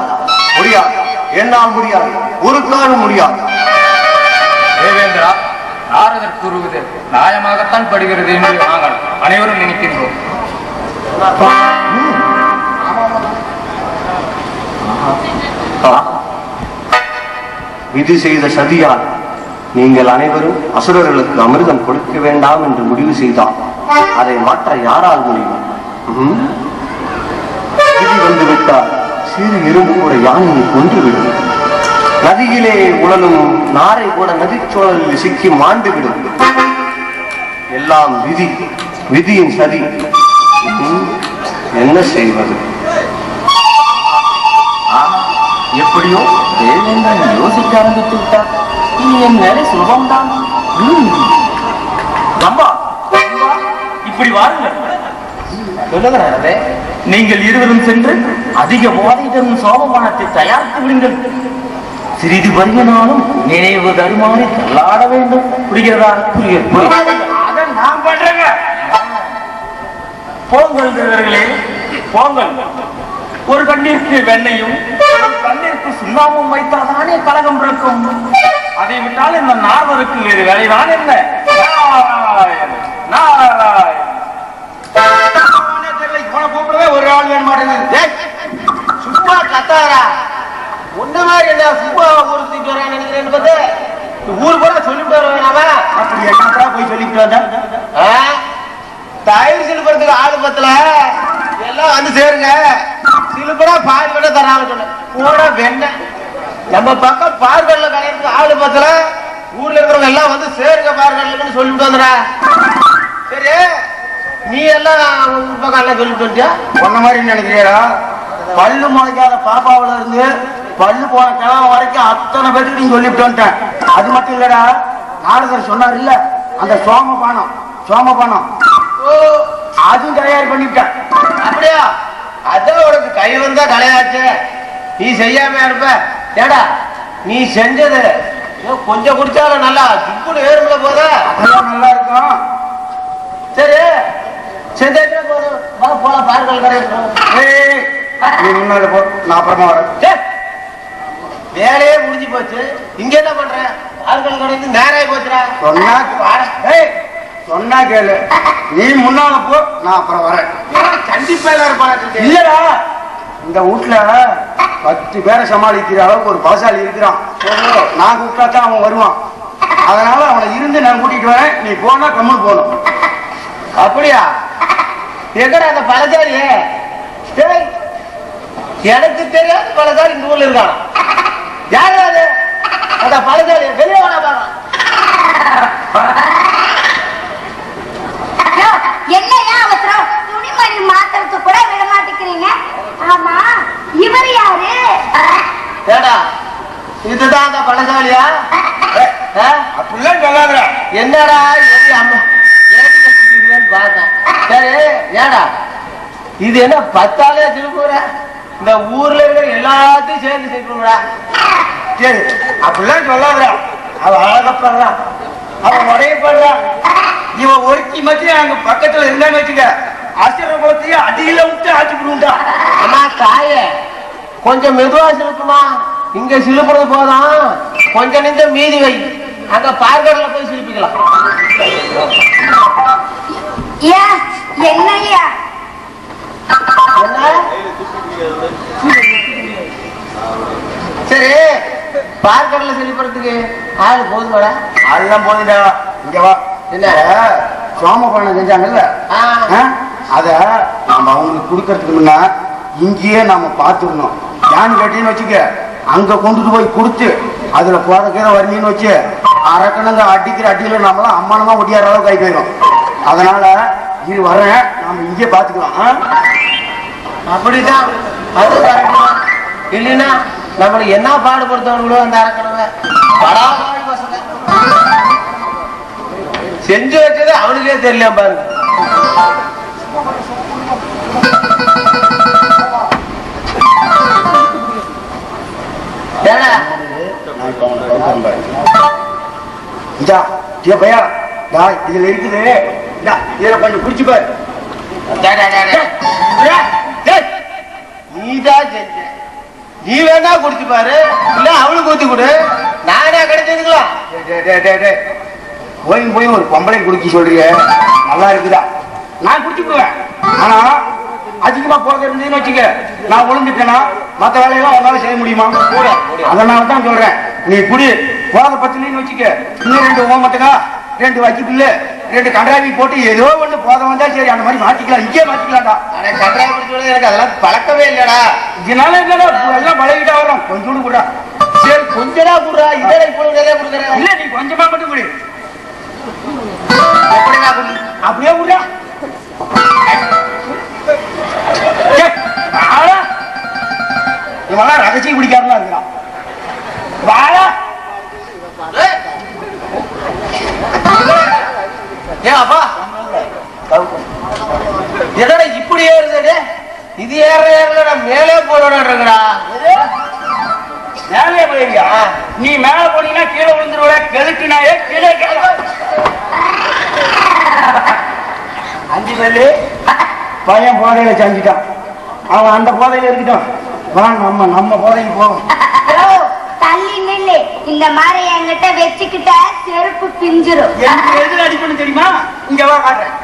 முடியாது, என்னால் முடியாது, ஒரு காலம் முடியாது. தேவேந்திரா, நாரதர் கூறுவது நியாயமாகத்தான் படுகிறது என்று நாங்கள் அனைவரும் நினைக்கின்றோம். விதி செய்த சதியால் நீங்கள் அனைவரும் அசுரர்களுக்கு அமிர்தம் கொடுக்க வேண்டாம் என்று முடிவு செய்தால் அதை மாற்ற யாரால் முடியும்? விதி வந்துவிட்டால் சிறு எறும்பு கூட யானையை கொன்றுவிடும். நதியிலே உழலும் நாரை கூட நதிச்சூழலில் சிக்கி மாண்டுவிடும். எல்லாம் விதி, விதியின் சதி. என்ன செய்வது? எப்படியோ தேவேந்திரன் யோசிக்க ஆரம்பித்து விட்டார். இனி என் வேலை சுலபம்தான். இப்படி வாருங்கள். சொல்லுகிறே, நீங்கள் இருவரும் சென்று அதிக போதை தரும் சோமபானத்தை தயாரித்து விடுங்கள். சிறிது வருகினாலும் நினைவு தருமாறி தள்ளாட வேண்டும். புரிகிறதா? நான் பண்றேங்க. போங்கள் தேவர்களே, போங்கள். ஒரு கண்ணிற்கு வெண்ணையும் ஒரு கண்ணிற்கு சுண்ணாமும் வைத்தாதானே கலகம் இருக்கும். அதை விட்டால் இந்த நார்வருக்கு வேறு வேலைதான் என்ன? கூப்பிடவே ஒரு ஆள் வேணும் மாட்டேங்குது. சும்மா கத்தாரா ஒண்ணு மாதிரி என்ன சும்மா ஊருக்கு வரேன் நினைக்கிறேன்னு பார்த்து ஊரு கூட சொல்லிட்டு வருவேன். அப்படி என்ன போய் சொல்லிட்டு வந்தேன். தயிர் சிலுப்புறதுக்கு ஆளு பத்தல எல்லாம் வந்து சேருங்க. சிலுப்படா பால் விட தராம சொன்ன கூட வெண்ண நம்ம பக்கம் பார்கல்ல கடையிறதுக்கு ஆளு பத்தல ஊர்ல இருக்கிறவங்க எல்லாம் வந்து சேருங்க பார்கல்ல சொல்லிட்டு வந்துடா. சரி, நீ எல்லாம் பக்கம் எல்லாம் சொல்லிட்டு வந்தியா? ஒன்ன மாதிரி நினைக்கிறியா? பல்லு முளைக்காத பாப்பாவில இருந்து பல்லு போன கிழமை வரைக்கும் அத்தனை பேருக்கு நீங்க சொல்லிட்டு வந்துட்டேன். அது மட்டும் இல்லடா, நாரதர் சொன்னார் இல்ல, அந்த சோமபானம் அதுவும் தயார் பண்ணிவிட்டேன். அப்படியா? அதான் உனக்கு கை வந்தா தலையாச்சு. நீ செய்யாம இருப்ப. ஏடா நீ செஞ்சது கொஞ்சம் குடிச்சாலும் நல்லா துப்புன்னு ஏறுல போத அதெல்லாம் நல்லா இருக்கும். சரி, செஞ்ச போதும் போல பார்கள் கடை நீ முன்னாடி போ, நான் அப்புறமா வரேன். வேலையே முடிஞ்சு போச்சு. இங்க என்ன பண்ற? பார்கள் கடைக்கு நேராகி போச்சுடா. சொன்னா கேளு, நீ முன்னால போ, நான் அப்புறம் வரேன். கண்டிப்பா எல்லாரும் இல்லடா, இந்த வீட்டுல 10 பேரை சமாளிக்கிற அளவுக்கு ஒரு பலசாலி இருக்கிறான். நான் கூப்பிட்டாதான் அவன் வருவான். அதனால அவனை இருந்து நான் கூட்டிட்டு வரேன். நீ போனா கம்மல் போகணும். அப்படியா? எங்கடா அந்த பலசாலியே? எனக்கு தெரியாது பலசாலி இந்த ஊர்ல இருக்கான். யாரு அது? அந்த பலசாலி வெளியே வேணா பாருங்க. என்னையா அவசரம்? துணிமணி மாத்திரத்து கூட விட மாட்டேங்கிறீங்க. ஆமா, இவர் யாரு? ஏடா இதுதான் அந்த பலசாலியா? அப்படிலாம் சொல்லாத. என்னடா அம்மா பார்த்தேன். சரி, ஏடா இது என்ன 10 ஆளே திருப்பூர? இந்த ஊர்ல இருக்கிற எல்லாத்தையும் சேர்ந்து சேர்க்கணும்டா. சரி, அப்படிலாம் சொல்லாத. அவ அழகப்படுறா, அவன் உடையப்படுறா. இவன் ஒருத்தி மட்டும் அங்க பக்கத்துல இருந்தான்னு வச்சுக்க, அசுரபலத்தையும் அடியில விட்டு ஆச்சுக்கிடுண்டா. அம்மா தாய கொஞ்சம் மெதுவா சிலுக்குமா. இங்க சிலுப்புறது போதும், கொஞ்சம் நின்று மீதி வை. அங்க பார்க்கடல போய் சிலுப்பிக்கலாம். என்னையா சரி, பார்க்கடல சிலுப்புறதுக்கு ஆளு போதுமாடா? அதெல்லாம் போதுடா. இங்க வா. என்ன சோமபானம் செஞ்சாங்கல்ல, அத நாம அவங்களுக்கு கொடுக்கறதுக்கு முன்னா இங்கேயே நாம பாத்துக்கணும். ஏன்னு கேட்டீங்கன்னு வச்சுக்க, அங்க கொண்டுட்டு போய் கொடுத்து அதுல போறக்கிற வரணின்னு வச்சு அரக்கணுங்க அடிக்கிற அடியில நாமெல்லாம் அம்மானமா ஒட்டியார அளவுக்கு கை போயிடும். அதனால இது வரேன், நாம இங்கே பாத்துக்கலாம். அப்படிதான், அது இல்லைன்னா நம்மளுக்கு என்ன பாடுபடுத்தவங்களோ அந்த அரக்கணுங்க படாபாடு பசங்க செஞ்சு வச்சது அவனுக்கே தெரியல பாருங்க. இதா பையா இதுல இருக்குது, இதுல கொஞ்சம் குடிச்சு பாரு. நீதான் செஞ்ச, நீ வேணா குடிச்சு பாரு, இல்ல அவளுக்கு ஊத்தி கொடு, நானே கிடைச்சதுங்களா? போய் ஒரு பொம்பளை குடிக்க சொல்றீங்க, நல்லா இருக்குதா? நான் குடிச்சுக்குவேன், ஆனா அதிகமா போறது இருந்ததுன்னு வச்சுக்க, நான் ஒழுங்குட்டேன்னா மற்ற வேலையெல்லாம் உன்னால செய்ய முடியுமா? அதனாலதான் சொல்றேன், நீ குடி. போத பத்தினு வச்சுக்க, இன்னும் 2 ஓமத்துக்கா 2 வக்கிப்பில்லு 2 கன்றாவி போட்டு ஏதோ ஒண்ணு போத வந்தா சரி, அந்த மாதிரி மாத்திக்கலாம், இங்கே மாத்திக்கலாம்டா. கன்றாவி பிடிச்சோட எனக்கு அதெல்லாம் பழக்கவே இல்லடா. இதனால இல்லடா, எல்லாம் பழகிட்டா வரும். கொஞ்சோடு கூட சரி, கொஞ்சடா கூடுறா, இதே இப்போ நிறைய கொடுக்குறேன். இல்ல நீ கொஞ்சமா மட்டும் குடி. எப்படிடா குடி? அப்படியே குடிடா. இவெல்லாம் ரகசியம் குடிக்காமலாம் இருக்கிறான். வாழ அப்பா என்னடா இப்படி ஏறுது? இது ஏறல, மேலே போடா. மேலே போயிருங்க. நீ மேல போனீங்கன்னா கீழே விழுந்துருவ. கெளுட்டினாயே கீழே 5 பேரு பையன் போதையில செஞ்சுட்டான். அவன் அந்த போதையில இருக்கட்டும், வா நம்ம போதைக்கு போவோம். தள்ளி நில்லு, இந்த மாதிரி என்கிட்ட வச்சுக்கிட்ட செருப்பு பிஞ்சிரும். எதுல அடிக்கணும் தெரியுமா? இங்க வா காட்டுறேன்.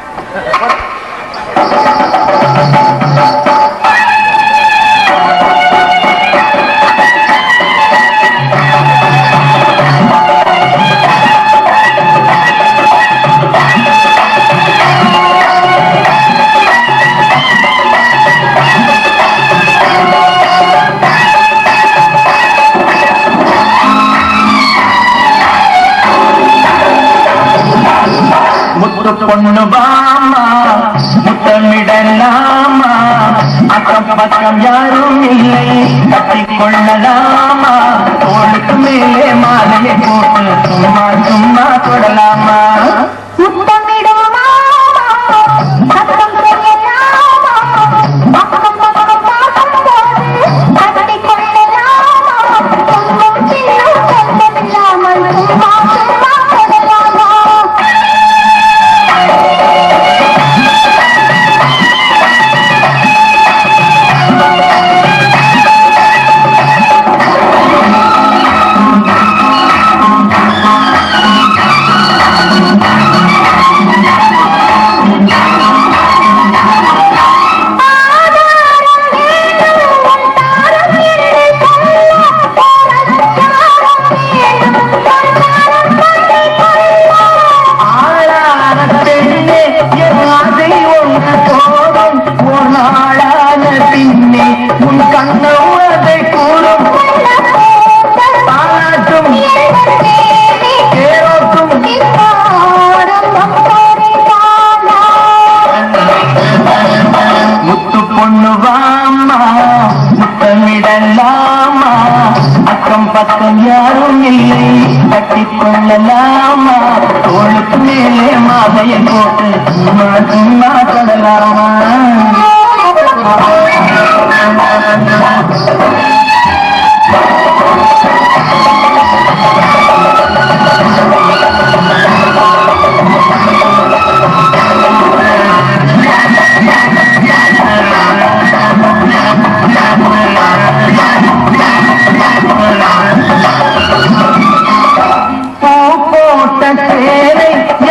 பொண்ணு வாமா முத்தமிடலாமா, அக்கம் பக்கம் யாரும் இல்லை, கட்டிக் கொள்ளலாமா, தோளுக்கு மேலே மாலையை போட்டு சும்மா சும்மா தொடலாமா. முத்தமிடுமா சத்தம் செய்யலாமா, பக்கம் பக்கம் பார்க்கும் போது கட்டிக் கொள்ளலாமா, கொஞ்சம் சின்னம் சொந்தமில்லாமல் சும்மா சும்மா தொடலாமா. பக்கம் யாரும் இல்லை, கட்டிக் கொள்ளலாமா, தோளுக்கு மேலே மாலையை போட்டு சும்மா சும்மா தொடலாமா.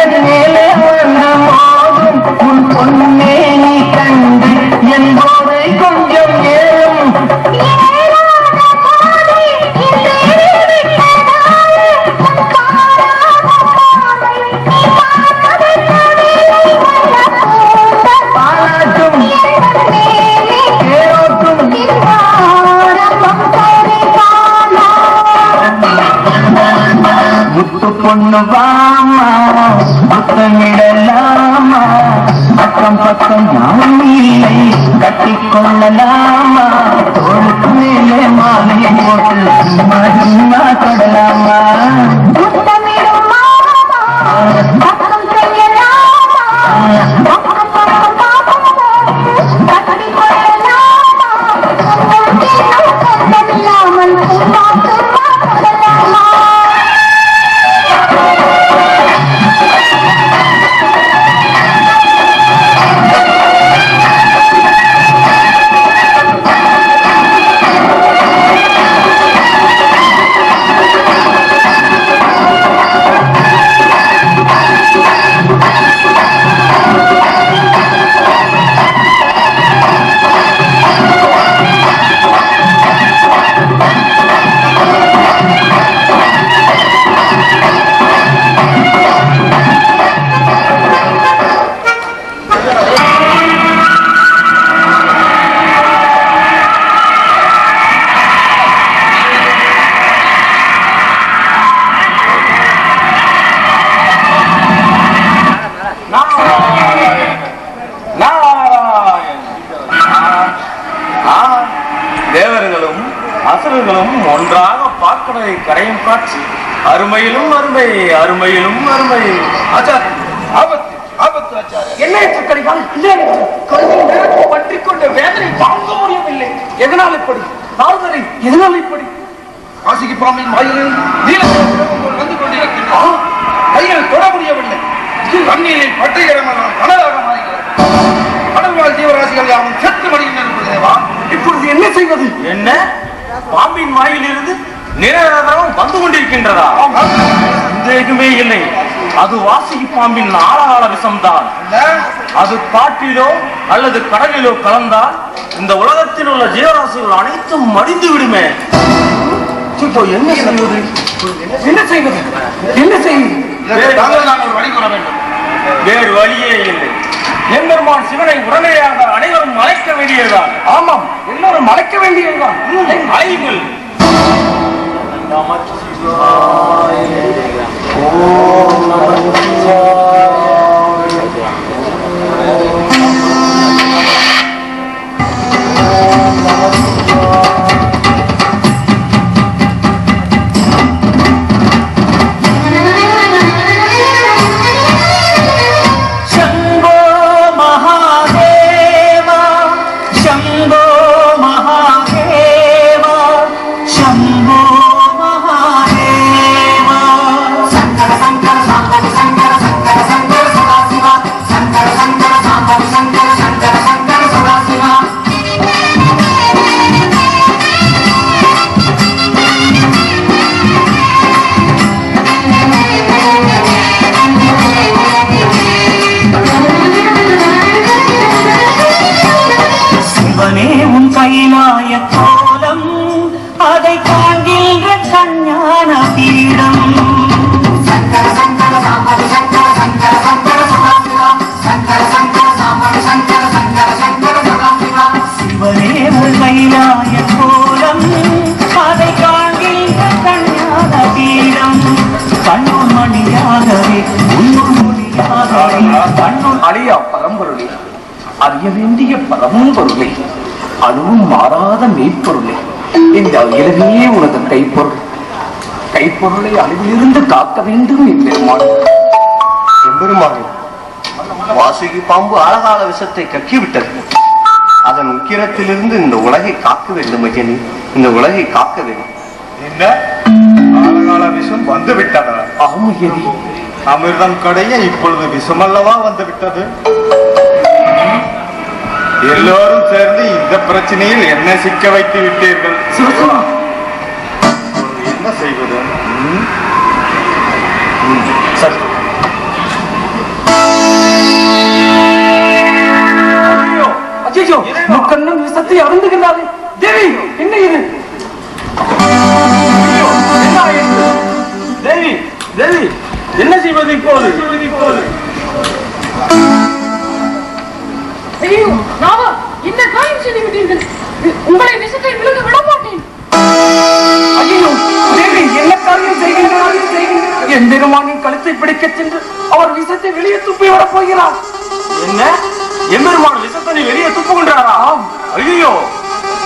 என் மேலே வந்து மோதும் உன் பொன்னே நீ கண்டு என் போதை கொஞ்சம் ஏறும். பாராட்டும் ஏரோட்டும் முத்து பொண்ணு வாமா முத்தமிடலாமா, அக்கம் பக்கம் யாரும் இல்லை, கட்டிக் கொள்ளலாமா, தோளுக்கு மேலே மாலையை போட்டு சும்மா சும்மா தொடலாமா. முத்தமிடுமா சத்தம் செய்யலாமா, பக்கம் பக்கம் பார்க்கும் போது கட்டிக் கொள்ளலாமா, கொஞ்சம் சின்னம் சொந்தமில்லாமல் சும்மா சும்மா தொடலாமா. ஒன்றாக பாக்கடலை கரையும் காட்சி அருமையிலும் அருமை அருமையிலும் அருமை. ஆச்சாரம் ஆபத்து ஆபத்து ஆச்சாரம். என்ன கடிகால் பற்றி கொண்ட வேதனை தாங்க முடியவில்லை. எதனால் இப்படி நாரதரை எதனால் இப்படி? காசிக்கு பாம்பின் வாயிலில் நீலக்கோள் வந்து கொண்டிருக்கின்றான். கையில் தொட முடியவில்லை. தண்ணீரில் பட்டைகிடமெல்லாம் கடலாக மாறுகிறது. கடல்வாழ் ஜீவராசிகள் யாரும் செத்து மடிகின்றன. இப்பொழுது என்ன செய்வது? என்ன பாம்பின் வாயிலிருந்து நிரந்தரம் வந்து கொண்டிருக்கின்றதா? சந்தேகமே இல்லை, அது வாசுகி பாம்பின் ஆழகால விஷம்தான். அது காட்டிலோ அல்லது கடலிலோ கலந்தால் இந்த உலகத்தில் உள்ள ஜீவராசிகள் அனைத்தும் மடிந்து விடுமே. என்ன செய்வது? என்ன செய்வது? என்ன செய்வது? நாங்கள் வழி கூற வேண்டும். வேறு வழியே இல்லை. எம்பெருமான் சிவனை உடனடியாக அனைவரும் அழைக்க வேண்டியதுதான். ஆமாம், எல்லாரும் அழைக்க வேண்டியதுதான். அழையுங்கள். அழியா பரம்பொருளே, அறிய வேண்டிய பரம்பொருளே, அணுவும் மாறாத மெய்ப்பொருளே, இந்த அகிலமே உனது கைப்பொருள். கைப்பொருளை அழிவிலிருந்து காக்க வேண்டும் எம்பெருமான். எம்பெருமானே, வாசுகி பாம்பு ஆழகால விஷத்தை கக்கிவிட்டது. அதன் உக்கிரத்திலிருந்து இந்த உலகை காக்க வேண்டும் ஐயனே, இந்த உலகை காக்க வேண்டும். என்ன ஆழகால விஷம் வந்து விட்டதா? ஆமையனே, அமிர்தம் கடைய இப்பொழுது விஷமல்லவா வந்து விட்டது? எல்லோரும் சேர்ந்து இந்த பிரச்சனையில் என்ன சிக்க வைத்து விட்டீர்கள். என்ன செய்வது? சரி, ஐயோ, முக்கண்ணும் விஷத்தை அருந்துகிறாரே. தேவி, என்ன இது? தேவி, தேவி, என்ன செய்வது இப்போது? ஐயோ, ராமா, என்ன காரியம் செய்து விட்டீர்கள்? உங்களை விஷத்தை விழுங்க விட மாட்டேன். ஐயோ, தேவி, என்ன காரியம் செய்கின்றார்? எம்பெருமானின் கழுத்தை பிடிக்கச் சென்று அவர் விஷத்தை வெளியே துப்பி வரப் போகிறார். என்ன? எம்பெருமான் விஷத்தை வெளியே துப்புகின்றாரா? ஐயோ,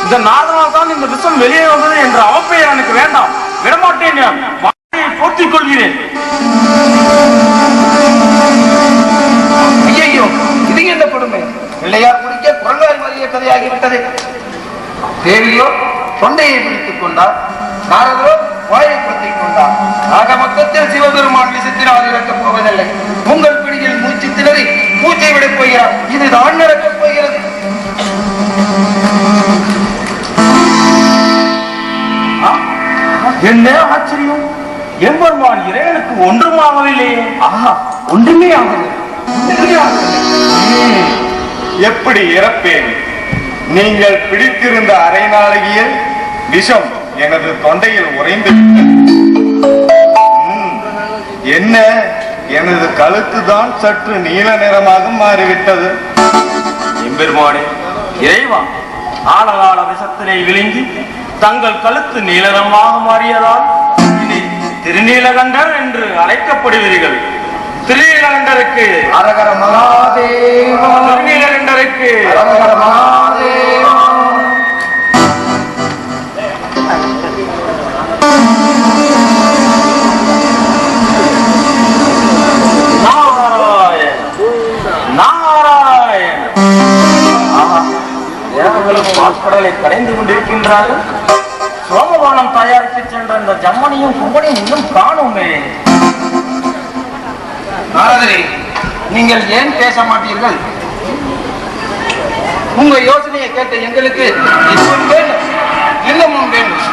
இந்த நாதனால் தான் இந்த விஷம் வெளியே வந்தது என்ற அவப்பெயர் எனக்கு வேண்டாம். விடமாட்டேன், போற்றிக் கொள்கிறேன். ஐயோ, இது என்ன கொடுமை? பிள்ளையார் குடிக்க குரங்காய் மாறிய கதையாகிவிட்டது. தேவியோ தொண்டையை பிடித்துக் கொண்டார், நாரதரோ வாயை பற்றிக் கொண்டார். ஆக மொத்தத்தில் சிவபெருமான் விஷத்தினால் இறக்கப் போவதில்லை. உங்கள் பிடியில் மூச்சு திணறி மூச்சை விடப் போகிறார். இதுதான் நடக்கப் போகிறது. என்ன ஆச்சரியம்! எம்பெருமான் இறைவனுக்கு ஒன்றுமாகவில்லையே. ஆஹா, ஒன்றுமே ஆகவில்லை. எப்படி இறப்பேன்? நீங்கள் பிடித்திருந்த அரை நாளிகையில் விஷம் எனது தொண்டையில் உறைந்து விட்டது. என்ன, எனது கழுத்து தான் சற்று நீல நிறமாக மாறிவிட்டது. எம்பெருமானே, இறைவா, ஆழகால விஷத்தினை விழுங்கி தங்கள் கழுத்து நீலமாக மாறியதால் இனி திருநீலகண்டர் என்று அழைக்கப்படுவீர்கள். திருநீலகண்டருக்கு அரகர மகாதேவா, திருநீலகண்டருக்கு அரகர மகாதேவா. அவர்களும் பாற்கடலை கடைந்து கொண்டிருக்கின்றார்கள். சோமபானம் தயாரித்து சென்ற இந்த ஜம்மனியும் கும்பனியும் இன்னும் காணுமே. நாரதரே, நீங்கள் ஏன் பேச மாட்டீர்கள்? உங்க யோசனையை கேட்ட எங்களுக்கு இதுவும் வேண்டும், இன்னமும் வேண்டும்.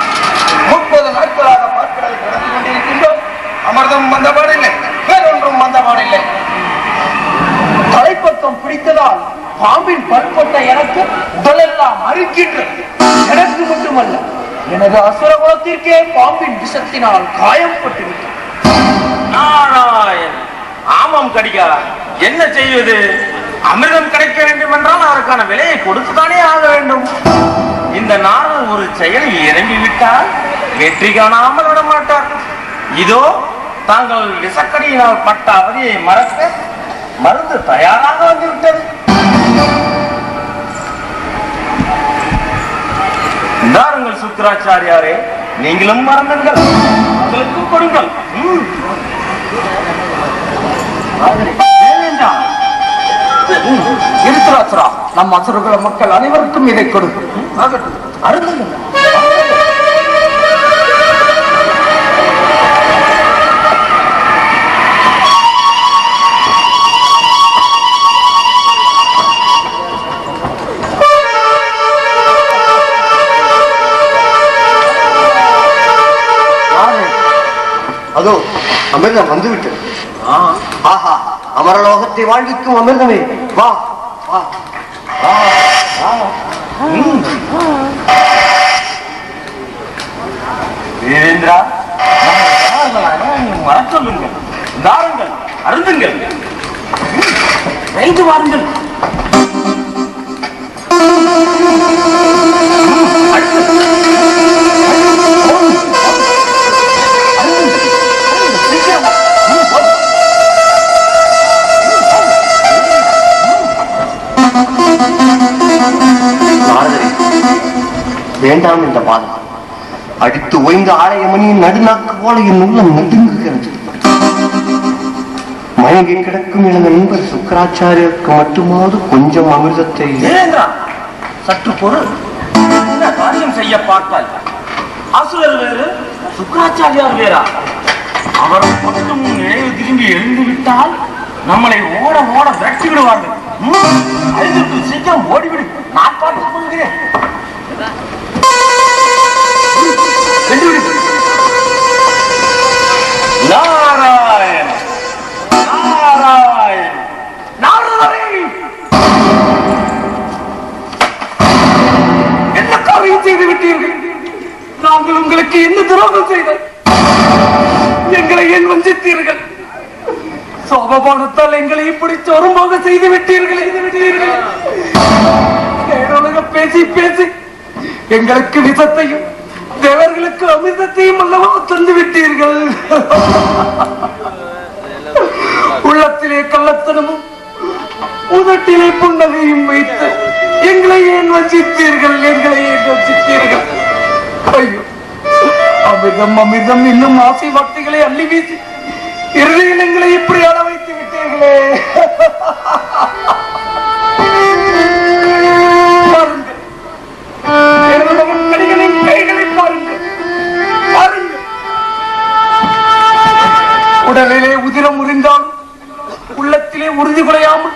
30 நாட்களாக பாற்கடலை கடந்து கொண்டிருக்கின்றோம். அமிர்தம் வந்தபாடில்லை, வேறொன்றும் வந்தபாடில்லை. தலைப்பக்கம் பிடித்ததால் பாம்பின் பற்பட்ட எனக்கு உடலெல்லாம் அரிக்கின்றது. எனக்கு மட்டுமல்ல, எனது அசுர குலத்திற்கே பாம்பின் விஷத்தினால் காயப்பட்டு விட்டது. நாராயண், ஆமாம் கடிகா, என்ன செய்வது? அமிர்தம் கிடைக்க வேண்டும் என்றால் அதற்கான விலையை கொடுத்துதானே ஆக வேண்டும். இந்த நாரதன் ஒரு செயலில் இறங்கிவிட்டால் வெற்றி காணாமல் விட மாட்டார். இதோ தாங்கள் விசக்கடியினால் பட்ட அவதியை மறக்க மருந்து தயாராக வந்துவிட்டது. தாருங்கள் சுக்கராச்சாரியாரே, நீங்களும் மறந்துங்கள், உங்களுக்கும் கொடுங்கள். இருத்தராசுரா, நம் அசுரகுல மக்கள் அனைவருக்கும் இதை கொடுக்கும். அருந்துங்கள். அதோ அமிர்தம் வந்துவிட்டது. ஆஹா, அமரலோகத்தை வாழ்விக்கும் அமிர்தமே, வா வா வா. வீரேந்திரா, வர சொல்லுங்கள். தாருங்கள், அருந்துங்கள், வைத்து வாருங்கள். வேண்டாம் இந்த பாதம். அடித்து ஓய்ந்த ஆலயமணியின் நடுநாக்கு போல என் உள்ளம் நடுங்குகிறது. மயங்கி கிடக்கும் எனது நண்பர் சுக்கராச்சாரியருக்கு மட்டுமாவது கொஞ்சம் அமிர்தத்தை. சற்று பொருள், என்ன காரியம் செய்ய பார்த்தால் அசுரர் வேறு, சுக்கராச்சாரியார் வேறா? அவர் மட்டும் நினைவு திரும்பி எழுந்து விட்டால் நம்மளை ஓட ஓட விரட்டி விடுவார்கள். அறிந்திருக்கு, சீக்கிரம் ஓடிவிடு, நான் பார்த்துக் கொள்கிறேன். நாராயண நாராயண நாராயண, என்ன காரியம் செய்து விட்டீர்கள்? நாங்கள் உங்களுக்கு என்ன துரோகம் செய்தோம்? எங்களை ஏன் வஞ்சித்தீர்கள்? சோபபானத்தால் எங்களை இப்படி சொருமாக செய்து விட்டீர்கள். பேசி பேசி எங்களுக்கு விஷத்தையும் தேவர்களுக்கு அமிர்தத்தையும் அல்லவா தந்து விட்டீர்கள். உள்ளத்திலே கள்ளத்தனமும் உதட்டிலே புன்னகையும் வைத்து எங்களை ஏன் வஞ்சித்தீர்கள்? ஐயோ, அமிர்தம் அமிர்தம் இன்னும் ஆசை வார்த்தைகளை அள்ளி வீசி இறுதியில் எங்களை இப்படி அழ வைத்து விட்டீர்களே. உடலிலே உதிரம் உறிந்தால் உள்ளத்திலே உறுதி குறையாமல்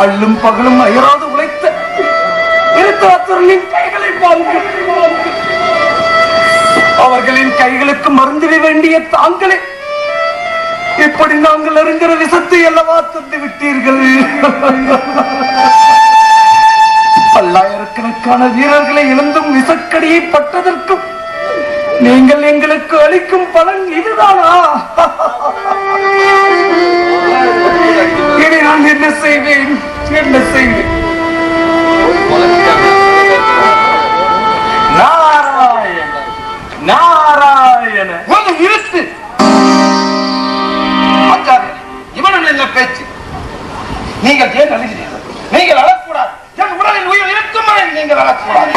அள்ளும் பகலும் அயராது உழைத்த இருத்தராசுரனின் கைகளை பாருங்கள். அவர்களின் கைகளுக்கு மருந்திட வேண்டிய தாங்களே இப்படி நாங்கள் அறிஞர விஷத்தை அல்லவா தந்து விட்டீர்கள். பல்லாயிரக்கணக்கான வீரர்களை இழந்தும் விசக்கடியை பட்டதற்கும் நீங்கள் எங்களுக்கு அளிக்கும் பலன் இதுதானா? இனி நான் என்ன செய்வேன்? நாராயண நாராயண, இருத்து. இவனும் என்ன பேச்சு? நீங்கள் ஏன் அழுகிறீர்கள்? நீங்கள் அழக்கூடாது. என் உடலில் உயிர் இருக்கும் வரை நீங்கள் அழக்கூடாது.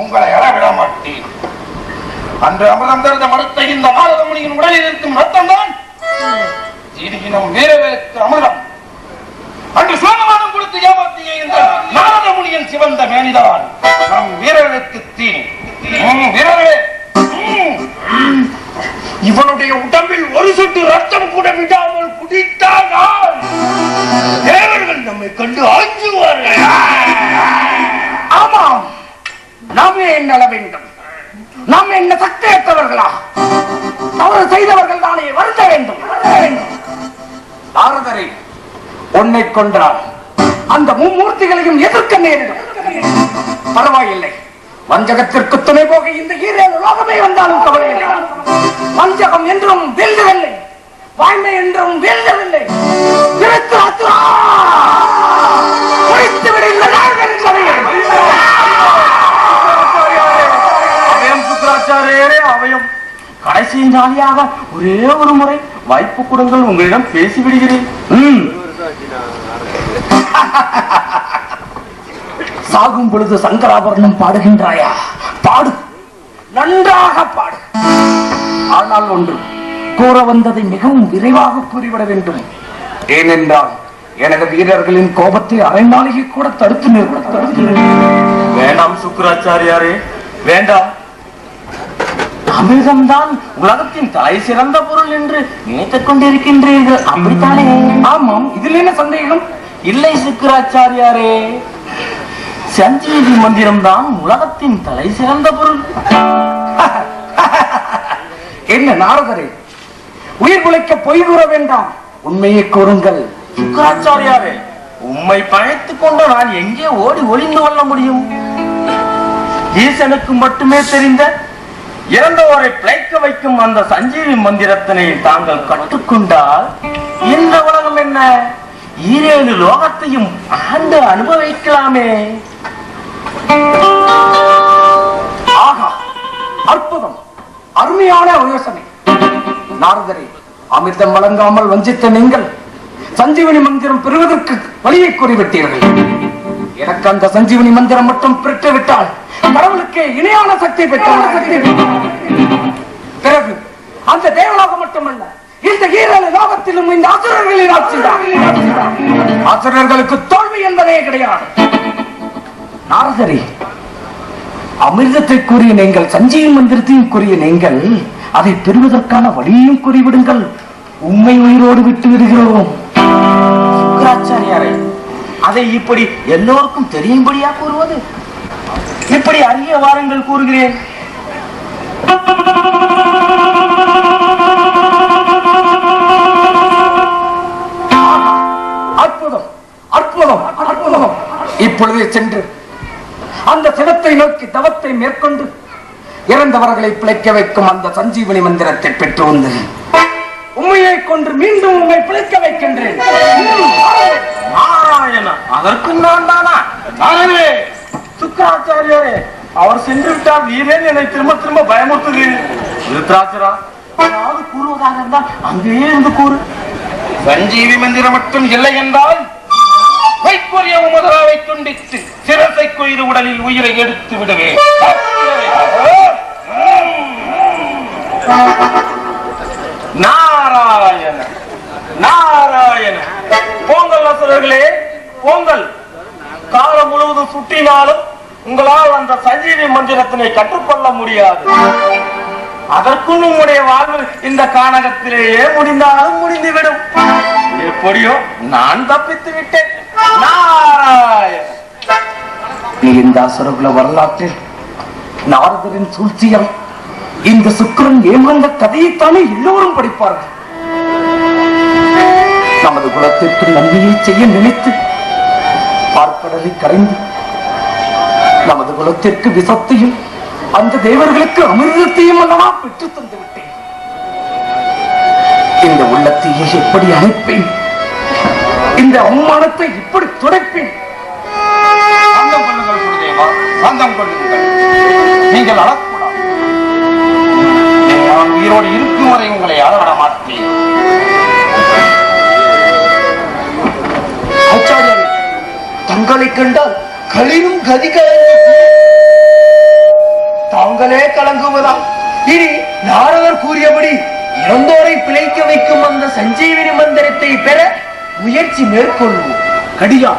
உங்களை அழ விட மாட்டேன். அன்று அமிர்தம் தெரிந்த மரத்தை இந்த நாரதமுனியின் உடலில் இருக்கும் ரத்தம் தான் வீரவேலுக்கு அமிர்தம். அன்று சோமவானம் கொடுத்து ஏமாற்றிய இந்த நாரதமுனியின் சிவ பிறவிதான் நம் வீரர்களுக்கு தீனி. வீரர்களே, இவனுடைய உடம்பில் ஒரு சொட்டு ரத்தம் கூட விடாமல் குடித்தால் தேவர்கள் நம்மை கண்டு அஞ்சுவார்கள். ஆமாம், நாமே என்ன வேண்டும்? நாம் என்ன சக்தியற்றவர்களா? தவறு செய்தவர்கள் தானே வருந்த வேண்டும். நாரதரை உன்னை கொன்றால் அந்த மும்மூர்த்திகளையும் எதிர்க்க நேரிடும். பரவாயில்லை, வஞ்சகத்திற்கு துணை போக இந்த ஈரேழு லோகமே வந்தாலும் கவலை இல்லை. வஞ்சகம் என்றும் வீழ்ந்ததில்லை, வாய்மை என்றும் வீழ்ந்ததில்லை. அவையும் கடைசி ஜாலியாக ஒரே ஒரு முறை வாய்ப்பு கொடுங்கள், உங்களிடம் பேசிவிடுகிறேன். சாகும் பொழுது சங்கராபரணம் பாடுகின்றாயா? பாடு, நன்றாக பாடு. ஆனால் ஒன்று, கூற வந்ததை மிகவும் விரைவாக கூறிவிட வேண்டும். ஏனென்றால் எனது வீரர்களின் கோபத்தை அரை நாளைக்கு கூட தடுத்து நிறுத்த. வேண்டாம் சுக்கராச்சாரியாரே, வேண்டாம். அமிர்தம்தான் உலகத்தின் தலை சிறந்த பொருள் என்று நினைத்துக் கொண்டிருக்கின்றீர்கள், அப்படித்தானே? ஆமாம், இதில் என்ன சந்தேகம்? இல்லை சுக்கராச்சாரியாரே, சஞ்சீவி மந்திரம் தான் உலகத்தின் தலை சிறந்த பொருள். என்ன நாரதரே, உயிர் குலைக்க பொய் கூற வேண்டாம், உண்மையை கூறுங்கள். சுக்கராச்சாரியாரே, உம்மை பழைத்துக் கொண்டு நான் எங்கே ஓடி ஒளிந்து கொள்ள முடியும்? ஈசனுக்கு மட்டுமே தெரிந்த இறந்தவரை பிழைக்க வைக்கும் அந்த சஞ்சீவி மந்திரத்தினை தாங்கள் கற்றுக்கொண்டால் இந்த உலகம் என்ன, ஈரேழு லோகத்தையும் ஆண்டு அனுபவிக்கலாமே. ஆகா, அற்புதம், அருமையான யோசனை. நாரதரே, அமிர்தம் வழங்காமல் வஞ்சித்த நீங்கள் சஞ்சீவனி மந்திரம் பெறுவதற்கு வழியை கூறிவிட்டீர்கள். எனக்கு அந்த சஞ்சீவனி மந்திரம் மட்டும் பெற்றுவிட்டால் கடவுளுக்கு இணையான சக்தி பெற்ற பிறகு அந்த தேவலோகம் மட்டுமல்ல, இந்த ஈரேழு லோகத்திலும் இந்த அசுரர்களின் ஆட்சிதான். அசுரர்களுக்கு தோல்வி என்பதே கிடையாது. நாரதரே, அமிர்தத்தை கூறிய நீங்கள், சஞ்சீவி மந்திரத்தையும் கூறிய நீங்கள், அதை பெறுவதற்கான வழியையும் கூறிவிடுங்கள், உண்மை உயிரோடு விட்டு விடுகிறோம். சுக்கராச்சாரியாரே, அதை இப்படி எல்லோருக்கும் தெரியும்படியா கூறுவது? இப்படி அறிய வாருங்கள், கூறுகிறேன். அற்புதம், அற்புதம், அற்புதம். இப்பொழுதே சென்று அந்த சிவத்தை நோக்கி தவத்தை மேற்கொண்டு இறந்தவர்களை பிழைக்க வைக்கும் அந்த சஞ்சீவனி மந்திரத்தை பெற்று வந்தேன். உண்மையை கொண்டு மீண்டும் உண்மை பிழைக்க வைக்கின்றேன். அதற்கு நான் தானா? சுக்கராச்சாரியாரே, அவர் சென்று விட்டால் நீரேன் என்னை திரும்ப திரும்ப பயமுறுத்துகிறேன். திருத்தராட்சரா, ஏதாவது கூறுவதாக இருந்தால் அங்கேயே இருந்து கூறு. சஞ்சீவி மந்திரம் மட்டும் இல்லை என்றால் வைக்கோரிய உமதராவை துண்டித்து சிரசை கொய்து உடலில் உயிரை எடுத்து விடுவேன். நாராயண நாராயண. போங்கள் அசுரர்களே, போங்கள். காலம் முழுவதும் சுட்டினாலும் உங்களால் அந்த சஞ்சீவி மந்திரத்தினை கற்றுக்கொள்ள முடியாது. அதற்கும் உங்களுடைய வாழ்வு இந்த கானகத்திலேயே முடிந்தாலும் முடிந்துவிடும். எப்படியோ நான் தப்பித்து விட்டேன். நாராயண. இந்த அசுரகுல வரலாற்றில் நாரதரின் சூழ்ச்சியம், இந்த சுக்கிரன் ஏமாந்த கதையைத்தானே எல்லோரும் படிப்பார்கள். நமது குலத்திற்கு நன்மையை செய்ய நினைத்து பார்க்கடலை கரைந்து நமது குலத்திற்கு விஷத்தையும் அந்த தேவர்களுக்கு அமிர்தத்தையும் அல்லவா பெற்று தந்து விட்டேன். இந்த உள்ளத்தையே எப்படி அணைப்பேன்? இந்த அவமானத்தை இப்படி துடைப்பேன்? சாந்தம் கொள்ளுங்கள் குருதேவா, சாந்தம் கொள்ளுங்கள். நீங்கள் அழக்கூடாது. நான் உயிரோடு இருக்கும் வரை உங்களை அழவிட மாட்டேன். ஆச்சாரியரே, தங்களை கண்டால் களிரும் கதிகள் தாங்களே கலங்குவதா? இனி நாரதர் கூறியபடி இறந்தோரை பிழைக்க வைக்கும் அந்த சஞ்சீவினி மந்திரத்தை பெற முயற்சி மேற்கொள்வோம். கடியா,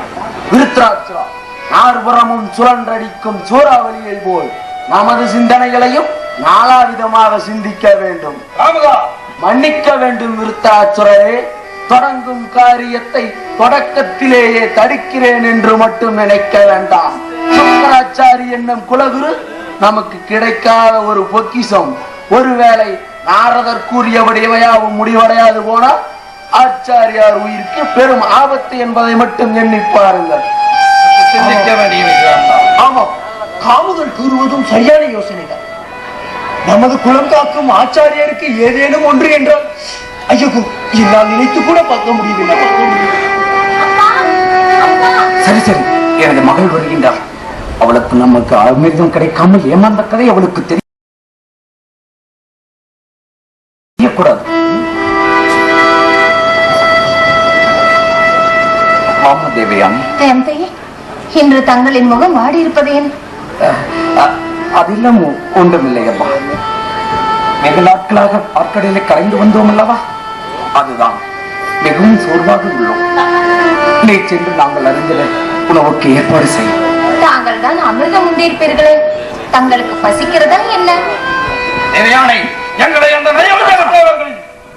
விருத்ராட்சரா, நாற்புறமும் சுழன்றடிக்கும் சூறாவளியை போல் நமது சிந்தனைகளையும் நாலாவிதமாக சிந்திக்க வேண்டும். மன்னிக்க வேண்டும் விருத்தாச்சுரரே. தொடங்கும் காரியத்தை தொடக்கத்திலேயே தடுக்கிறேன் என்று மட்டும் நினைக்க வேண்டாம். சுக்கராச்சாரி என்னும் குலகுரு நமக்கு கிடைக்காத ஒரு பொக்கிஷம். ஒருவேளை நாரதர் கூறியபடி எவையாவும் முடிவடையாது போனால் ஆச்சாரியார் உயிருக்கு பெரும் ஆபத்து என்பதை மட்டும் எண்ணி பாருங்கள். ஆமாம், காமுதல் கூறுவதும் சரியான யோசனைதான். நமது குலம் காக்கும் ஆச்சாரியருக்கு ஏதேனும் ஒன்று என்றால் ஐயோ, என்னால் நினைத்து கூட பார்க்க முடியவில்லை. சரி சரி, எனது மகள் வருகின்றார். அவளுக்கு நமக்கு அமிர்தம் கிடைக்காமல் ஏமாந்த கதை அவளுக்கு தெரியக்கூடாது. இன்று தங்களின் முகம் வாடி இருப்பதேன்? அதெல்லாம் ஒன்றுமில்லை அப்பா. வெகு நாட்களாக பார்க்கடையில கலைந்து வந்தோம் அல்லவா, அதுதான் மிகவும் சோர்வாக உள்ளோம். நீ சென்று நாங்கள் அறிந்த உணவுக்கு ஏற்பாடு செய்யும். தாங்கள் தான் அமிர்தம் உண்டிருப்பீர்களே, தங்களுக்கு பசிக்கிறதா என்ன?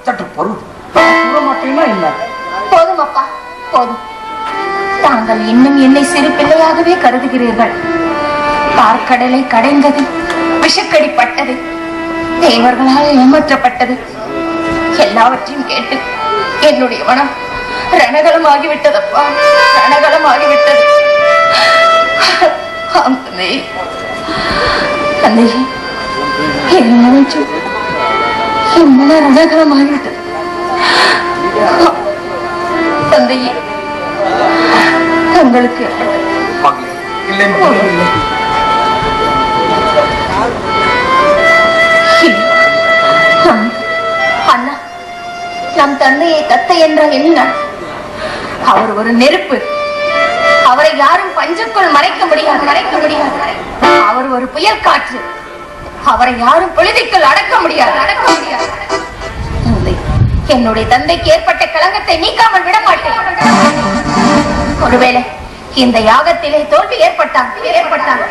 சற்று பொருள் மாட்டேன்னா என்ன? போதும் அப்பா, போதும். தாங்கள் இன்னும் என்னை சிறு பிள்ளையாகவே கருதுகிறீர்கள். பார்க்கடலை கடைந்தது, விஷக்கடிப்பட்டது, தேவர்களால் ஏமாற்றப்பட்டது, எல்லாவற்றையும் கேட்டு என்னுடைய மனம் ரணகலமாகிவிட்டதப்பா, ரணகலமாகிவிட்டது. என் மன ரணகலமாகிவிட்டது. தந்தையே, தங்களுக்கு அண்ணா, நம் தந்தையை தத்தை என்றால் என்ன? அவர் ஒரு நெருப்பு. அவரை யாரும் பஞ்சுக்குள் மறைக்க முடியாது. அவர் ஒரு புயல் காற்று. அவரை யாரும் புழுதிக்குள் அடக்க முடியாது. என்னுடைய தந்தைக்கு ஏற்பட்ட களங்கத்தை நீக்காமல் விட மாட்டேன். ஒருவேளை இந்த யாகத்திலே தோல்வி ஏற்பட்டால்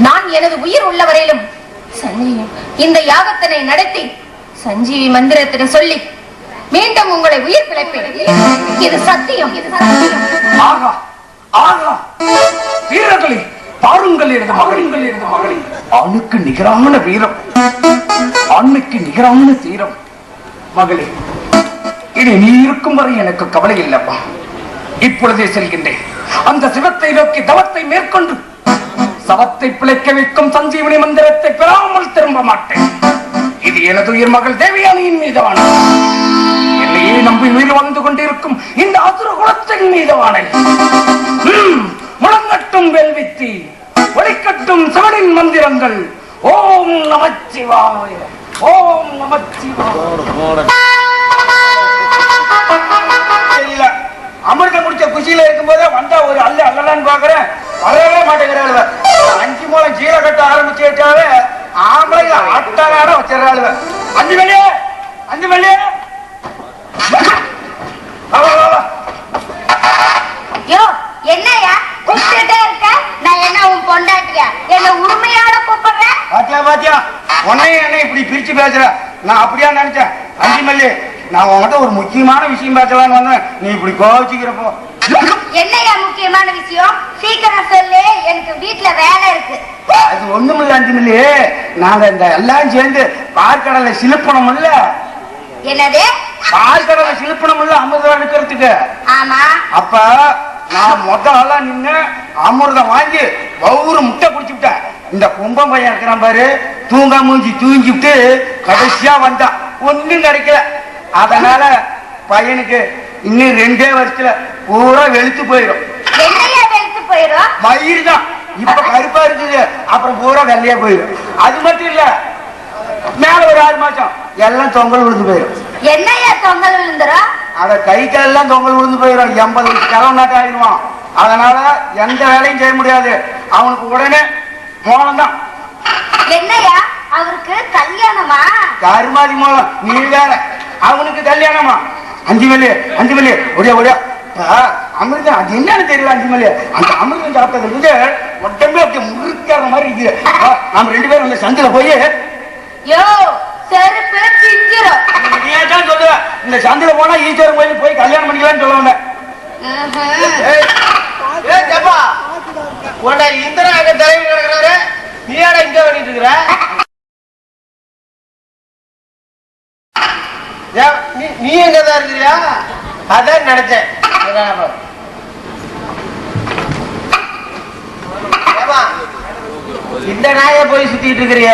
நான் எனது உயிர் உள்ளவரையிலும் இந்த யாகத்தினை நடத்தி சஞ்சீவி மந்திரத்தினை சொல்லி மீண்டும் உங்களை உயிர் பிழைப்பேன். இது சத்தியம். வீரர்களே, பாருங்கள் எனது மகளே. ஆணுக்கு நிகரான வீரம், ஆண்மைக்கு நிகரான தீரம். மகளே, இனி நீ இருக்கும் வரை எனக்கு கவலை இல்லப்பா. இப்பொழுதே செல்கின்றேன். அந்த சிவத்தை நோக்கி தவத்தை மேற்கொண்டு சவத்தை பிழைக்க வைக்கும் சஞ்சீவனி மந்திரத்தை பெறாமல் திரும்ப மாட்டேன். இது எனது உயிர் மகள் தேவயானியின் மீதான, என்னையே நம்பி உயிர் வாழ்ந்து கொண்டிருக்கும் இந்த அசுர குலத்தின் மீதான. முழங்கட்டும் வேள்வித்தி, ஒளிக்கட்டும் சிவனின் மந்திரங்கள். ஓம் நமச்சிவாய, ஓம் நமச்சிவாய. அமிர்தம் முடிச்ச குஷியில இருக்கும் போதே வந்தா ஒரு அல்லலான்னு பாக்குறேன், வரவே மாட்டேங்கிறாள். 5 மூலம் ஜீர கட்ட ஆரம்பிச்சுட்டாவே ஆம்பளை ஆட்டான வச்சிடறாள். 5 மணியே என்னையா கூப்பிட்டுட்டே இருக்க? நான் என்ன உன் பொண்டாட்டியா? என்ன உரிமையோட கூப்பிடுறேன்? பாத்தியா உன்னையும் என்ன இப்படி பிரிச்சு பேசுற? நான் அப்படியா நினைச்சேன். 5 மல்லி, நான் உன்கிட்ட ஒரு முக்கியமான விஷயம் பேசலான்னு வந்தேன், நீ இப்படி கோவிச்சுக்கிறப்போ. என்னையா முக்கியமான விஷயம்? சீக்கிரம் சொல்லு, எனக்கு வீட்டுல வேலை இருக்கு. அது ஒண்ணுமில்ல 5 மல்லி, நாங்க இந்த எல்லாம் சேர்ந்து பார்க்கடலை சிலுப்பணம் இல்ல. என்னது? பார்க்கடலை சிலுப்பணம் இல்ல, அமிர்தம் எடுக்கிறதுக்கு. ஆமா. அப்ப நான் முதல்ல நின்று அமிர்தம் வாங்கி ஒவ்வொரு முட்டை குடிச்சுட்டேன். இந்த கும்பம் பையன் இருக்கிறான் பாரு, தூங்கா மூஞ்சி தூங்கிவிட்டு கடைசியா வந்தான், ஒன்னும் கிடைக்கல. அதனால பையனுக்கு இன்னும் 2 வருஷத்துல பூரா வெளுத்து போயிடும். மயிறு தான் இப்ப கருப்பா இருக்குது, அப்புறம் பூரா வெள்ளையா போயிடும். அது மட்டும் இல்ல, மேல ஒரு 6 மாசம் எல்லாம் தொங்கல் விழுந்து போயிடும். என்னையா தொங்கல் விழுந்துரும்? அத கை காலெல்லாம் தொங்கல் விழுந்து போயிடும். 80 கிழமை நாட்டம் ஆயிடுவான். அதனால எந்த வேலையும் செய்ய முடியாது. அவனுக்கு உடனே மோளம் தான். என்னையா அவருக்கு கல்யாணமா? கருமாதி மோளம். நீ வேற, அவனுக்கு கல்யாணமா? 5 மல்லி ஒடியா அமிர்தம் அது என்னன்னு தெரியல அஞ்சுமல்லி. அந்த அமிர்தம் சாப்பிட்டது இருந்து உடம்பே அப்படியே முறுக்காத மாதிரி இருக்குது. நம்ம 2 பேரும் இந்த சந்தில போய் யோ செருப்பு பிஞ்சிரும். நீ ஏன் சொல்லுவ? இந்த சந்தில போனா ஈஸ்வரன் கோயிலுக்கு போய் கல்யாணம் பண்ணிக்கலாம்னு சொல்ல வந்தேன். உன்னை இந்திரா அங்க தலைவி கிடக்குறாரு, நீ ஏடா இங்க பண்ணிட்டு இருக்கிற? நீ எங்கதான் இருக்கிறியா? அதான் நினைச்சேன். இந்த நாய போய் சுத்திட்டு இருக்கிறிய,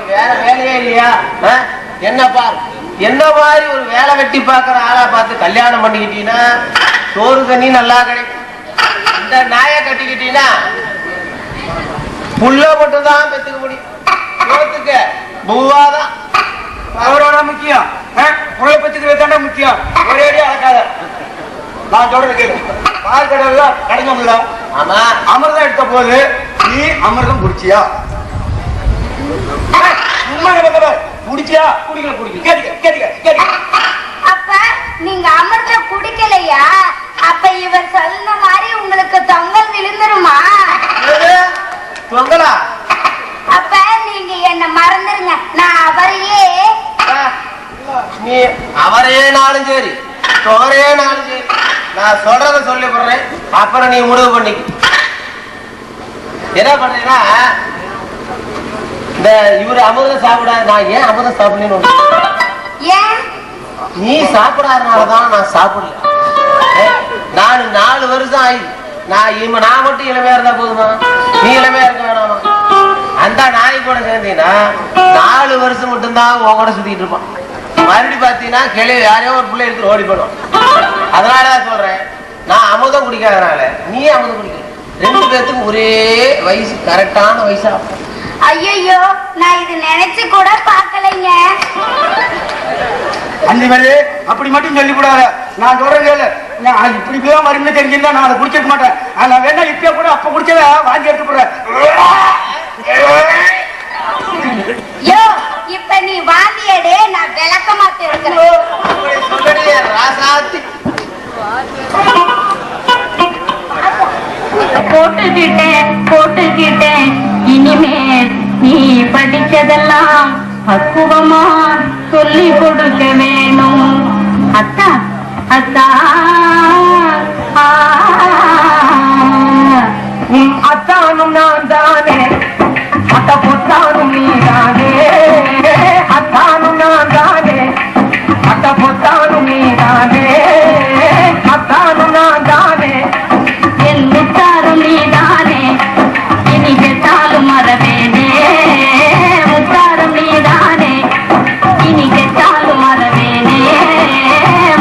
வேற வேலையே இல்லையா? என்ன பார், என்ன மாதிரி ஒரு வேலை வெட்டி பாக்குற ஆளா பார்த்து கல்யாணம் பண்ணிக்கிட்டீங்கன்னா சோறு தண்ணி நல்லா கிடைக்கும். இந்த நாய கட்டிக்கிட்டீங்கன்னா புள்ள மட்டும் தான் பெத்துக்க முடியும். சோத்துக்கு பூவாதான் அவரோட முக்கியம். புள்ள பத்துக்கு தானே முக்கியம். ஒரே அடி அழகாத. நான் சொல்றது கேளு. பால் கடவுள கடைஞ்சோம்ல, ஆமா அமிர்தம் எடுத்த போது நீ அமிர்தம் குடிச்சியா? குடிச்சியா? குடிக்கல குடிக்கல. கேட்டுக்க கேட்டுக்க கேட்டுக்க. அப்ப நீங்க அமிர்தம் குடிக்கலையா? அப்ப இவர் சொன்ன மாதிரி உங்களுக்கு தொங்கல் விழுந்துருமா? தொங்கலா? அப்ப நீங்க என்ன மறந்துருங்க. நான் அவரையே நீ அவரையே நாளும் சரி தொகரையே நாளும் சரி நான் சொல்றத சொல்லி போடுறேன். அப்புறம் நீ முடிவு பண்ணிக்க. என்ன பண்றீங்கன்னா இந்த இவரு அமிர்தம் சாப்பிடாது. நான் ஏன் அமிர்தம் சாப்பிடலன்னு ஏன் நீ சாப்பிடாதனாலதான் நான் சாப்பிடல. நான் 4 வருஷம் ஆயி நான் மட்டும் இளமையா இருந்தா போதுமா? நீ இளமையா இருக்க வேணாமா? அந்த நாய் கூட சேர்ந்தீங்கன்னா 4 வருஷம் மட்டும்தான் உன் கூட சுத்திட்டு இருப்பான். மறுபடி பாத்தீங்கன்னா கிளைய யாரையோ ஒரு பிள்ளை எடுத்து ஓடி போடும். அதனாலதான் சொல்றேன், நான் அமுதம் குடிக்காதனால நீ அமுதம் குடிக்க. 2 பேத்துக்கும் ஒரே வயசு, கரெக்டான வயசா. ஐயோ நான் இது நினைச்சு கூட பாக்கலைங்க. அஞ்சுமல்லி அப்படி மட்டும் சொல்லி கூடாது. நான் சொல்றேன் கேளு. நான் இப்படிதான் வரும்னு தெரிஞ்சிருந்தா நான் அதை குடிச்சிருக்க மாட்டேன். நான் வேணா இப்ப கூட அப்ப குடிச்சத வாங்கி எடுத்து போடுறேன். யோ இப்ப நீ வாந்தியடே, நான் விளக்க மாட்டேன். போட்டுக்கிட்டேன் இனிமேல் நீ படிச்சதெல்லாம் பக்குவமா சொல்லி கொடுக்க வேணும். அத்தா அத்தா அத்தானும் நான் தானே, அத்த பொத்தானும் நீ தானே. அத்தானும் நான் தானே, அத்த பொத்தானும் நீ தானே. அத்தானும் நான் தானே, என் முத்தாரும் நீ தானே, இனி கெட்டாலும் மறவேனே. முத்தாரும் நீ தானே, இனி கெட்டாலும் மறவேனே.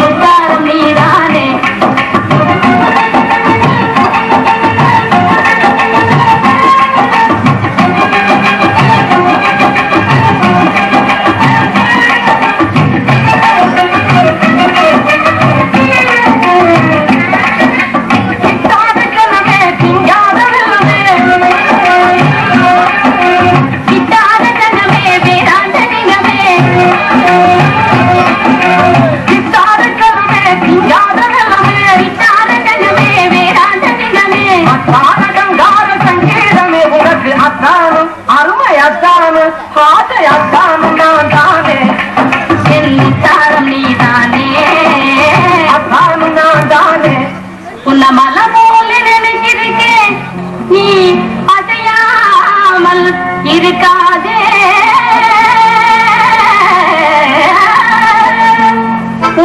முத்தாரும் நீ தானே. அருமை அத்தானு ஆசை அத்தானும் நான் தானே. என் முத்தாரம் நீ தானே, அத்தானும் நான் தானே. உன்னை மலை போல நினைச்சிருக்கேன், நீ அசையாமல் இருக்காதே.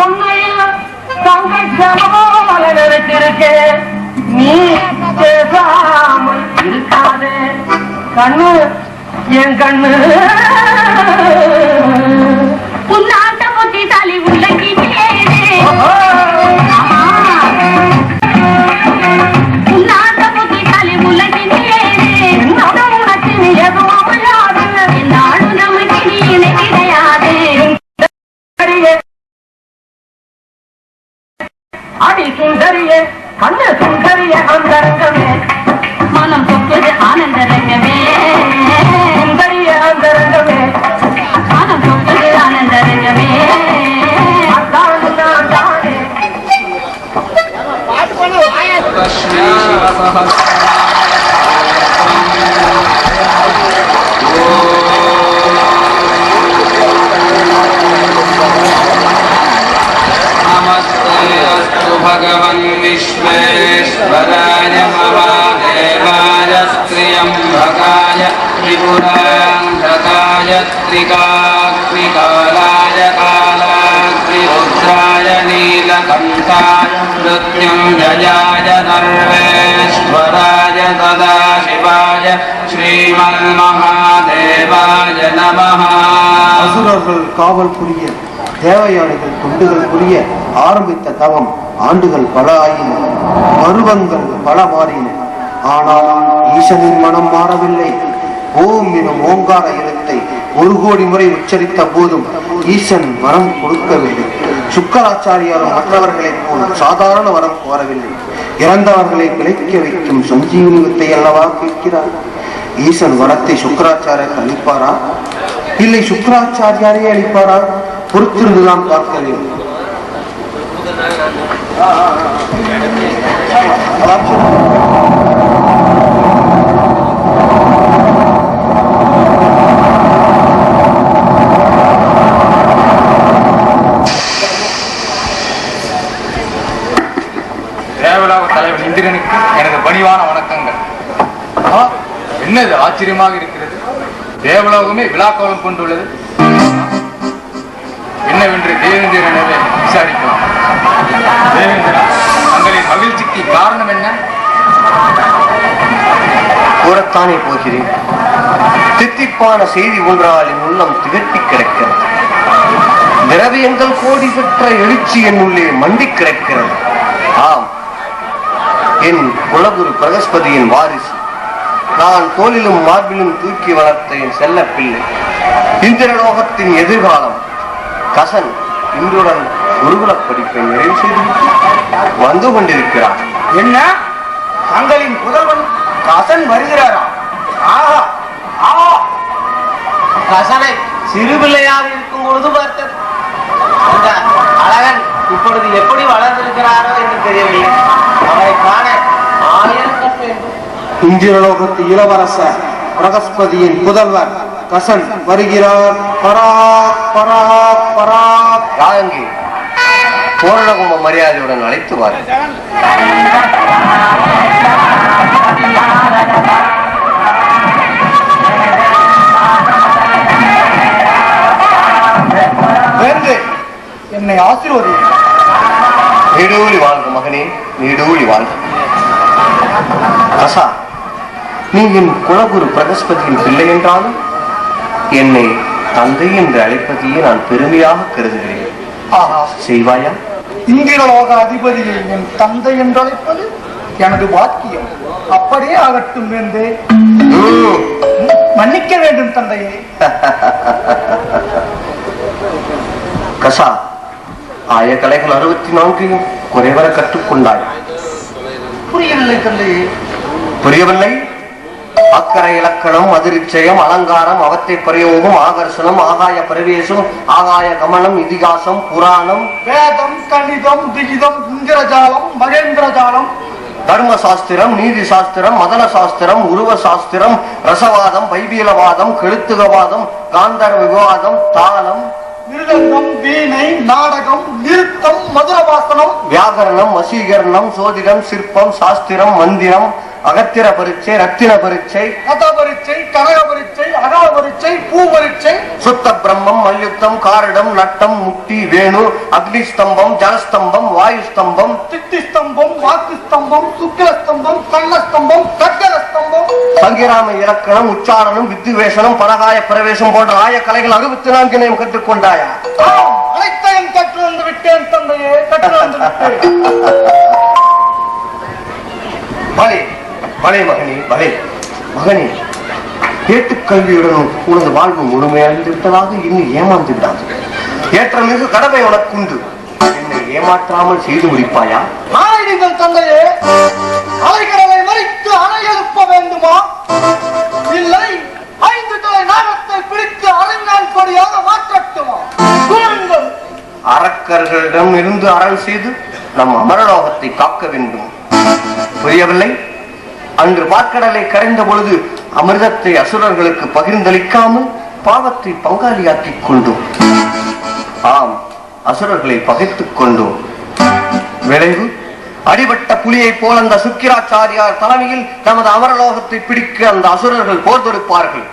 உண்மையில் தங்கச்சோல நினைச்சிருக்கேன், நீ பேசாமல் இருக்காதே. கண்ணு என் கண்ணு உன்னாட்ட புத்திசாலி உள்ளகிட்டே உன்னாட்ட புத்திசாலி உள்ளகிட்டே உனக்கு நீ எதுவும் அமையாது. நாடு நமக்கு நீ இணை கிடையாது. அடி சுந்தரியே, கண்ணு சுந்தரியே, அந்த ரங்கமே மனம் சொப்பது ஆனந்த ரங்கமே. சுந்தரியே, அந்த ரங்கமே மனம் சொப்பது ஆனந்த ரங்கமே. அத்தானு நான் தானே. श्री शिव नमस्ते भगवन् विश्वेश्वराय महादेवाय त्र्यम्बकाय त्रिपुरान्धकाय त्रिकाग्निकालाय कालाग्निरुद्राय नीलकण्ठाय मृत्युञ्जयाय सर्वेश्वराय सदाशिवाय श्रीमन्महादेवाय नमः. அசுரர்கள் காவல் புரிய தேவையானைகள் கொண்டுகள் புரிய ஆரம்பித்த தவம் ஆண்டுகள் பல ஆயின, பருவங்கள் பல மாறின. ஆனால் ஈசனின் மனம் மாறவில்லை. ஓம் எனும் ஓங்கார எழுத்தை 1 கோடி முறை உச்சரித்த போதும் ஈசன் வரம் கொடுக்கவில்லை. சுக்கராச்சாரியாரும் மற்றவர்களைப் போல் சாதாரண வரம் கோரவில்லை. இறந்தவர்களை பிழைக்க வைக்கும் சஞ்சீவனத்தை அல்லவா கேட்கிறார். ஈசன் வரத்தை சுக்கராச்சாரியர் அளிப்பாரா, இல்லை சுக்கராச்சாரியாரே அளிப்பாரா? பொறுத்திருந்துதான் பார்க்க வேண்டும். தேவலோக தலைவர் இந்திரனுக்கு எனது பணிவான வணக்கங்கள். என்னது ஆச்சரியமாக இருக்கிறது, தேவலோகமே விழாக்கோலம் கொண்டுள்ளது. என்னவென்று தேவேந்திரனவே விசாரிக்கலாம். தேவேந்திரா, தங்களின் மகிழ்ச்சிக்கு காரணம் என்ன? கூறத்தானே போகிறேன். தித்திப்பான செய்தி ஒன்றால் என் உள்ளம் திகட்டி கிடக்கிறது. திரவியங்கள் கோடி பெற்ற எழுச்சி என் உள்ளே மண்டி கிடக்கிறது. ஆம், என் குலகுரு பிரகஸ்பதியின் வாரிசு. நான் தோளிலும் மார்பிலும் தூக்கி வளர்த்த என் செல்ல பிள்ளை. இந்திரலோகத்தின் எதிர்காலம் கசன் இன்றுடன் குருகுல படிப்பை நிறைவு செய்து வந்து கொண்டிருக்கிறார். என்ன, தங்களின் புதல்வன் கசன் வருகிறாரா? ஆஹா, ஆஹா. கசனை சிறு பிள்ளையாக இருக்கும் பொழுது பார்த்தது. அந்த அழகன் இப்பொழுது எப்படி வளர்ந்திருக்கிறாரோ என்று தெரியவில்லை. அவரை காண ஆயிரம் வேண்டும். இந்திரலோகத்து இளவரசர் பிரகஸ்பதியின் புதல்வர் கசன் வருகிறார். பராக் பராக் பராக். யாங்கி பூரணகும்ப மரியாதையுடன் அழைத்து வாருங்கள். என்னை ஆசீர்வதி. நீடூழி வாழ்க மகனே, நீடூழி வாழ்க. கசா, நீ என் குலகுரு பிரகஸ்பதியின் பிள்ளை என்றாலும் என்னை தந்தை என்று அழைப்பதையே நான் பெருமையாக கருதுகிறேன். ஆஹா, செய்வாயா? இந்திரலோக அதிபதியை என் தந்தை என்று அழைப்பது எனது வாக்கியம். அப்படியே ஆகட்டும் என்று மன்னிக்க வேண்டும் தந்தையே. கசா, ஆய கலைகள் 64 குறைவர கற்றுக்கொண்டாய். புரியவில்லை தந்தையே. புரியவில்லை? அக்கறை இலக்கணம், அதிருச்சயம், அலங்காரம், அவத்தை பிரயோகம், ஆகர்ஷணம், ஆகாய பிரவேசம், ஆகாய கமனம், இதிகாசம், புராணம், வேதம், கணிதம், விகிதம், இந்திரஜாலம், மகேந்திரஜாலம், தர்ம சாஸ்திரம், நீதி சாஸ்திரம், மதன சாஸ்திரம், உருவ சாஸ்திரம், ரசவாதம், வைபீலவாதம், கெழுத்துகவாதம், காந்தர்வ விவாதம், தாளம், மிருதங்கம், வீணை, நாடகம், நிறுத்தம், மதுரவாசனம், வியாகரணம், வசீகரணம், சோதிடம், சிற்பம், சாஸ்திரம், மந்திரம், அகத்திர பரீட்சை, ரத்தின பரீட்சை, கத பரீட்சை, கனக பரீட்சை, அகல பரீட்சை, பூ பரீட்சை, சுத்த பிரம்மம், மல்யுத்தம், காரடம், நட்டம், முக்தி, வேணு, அக்னி ஸ்தம்பம், ஜலஸ்தம்பம், வாயு ஸ்தம்பம், சித்தி ஸ்தம்பம், வாக்கு ஸ்தம்பம், சுக்கிர ஸ்தம்பம், கண்ண ஸ்தம்பம், கட்டள ஸ்தம்பம், சங்கிராம இலக்கணம், உச்சாரணம், வித்துவேஷனம், பலகாய பிரவேசம் போன்ற ஆய கலைகள் 64 கற்றுக்கொண்டாயா? அனைத்தையும் கற்று வந்து விட்டேன் தந்தையே, கற்று வந்து விட்டேன். பலே பலே மகனே, பலே மகனே, ஏட்டுக்கல்வியுடன் உனது வாழ்வு முழுமையடைந்து விட்டதாக இன்னும் ஏமாந்து விடாது. ஏற்ற மிகு கடமை உனக்குண்டு. என்னை ஏமாற்றாமல் செய்து முடிப்பாயா? நாளைகள் தந்தையே, அலைகடலை மறித்து அணை எழுப்ப வேண்டுமா? இல்லை, 5 தலை நாகத்தை பிடித்து அரைஞான் கொடியாக மாற்றட்டுமா? கூறுங்கள். அரக்கர்களிடம் இருந்து அரண் செய்து நம் அமரலோகத்தை காக்க வேண்டும். புரியவில்லை? அன்று பார்க்கடலை கரைந்த பொழுது அமிர்தத்தை அசுரர்களுக்கு பகிர்ந்தளிக்காமல் பாவத்தை பங்காளியாக்கிக் கொண்டோம். ஆம், அசுரர்களை பகைத்துக் கொண்டோம். விளைவு அடிபட்ட புலியை போல் அந்த சுக்கிராச்சாரியார் தலைமையில் நமது அமரலோகத்தை பிடிக்க அந்த அசுரர்கள் போர் தொடுப்பார்கள்.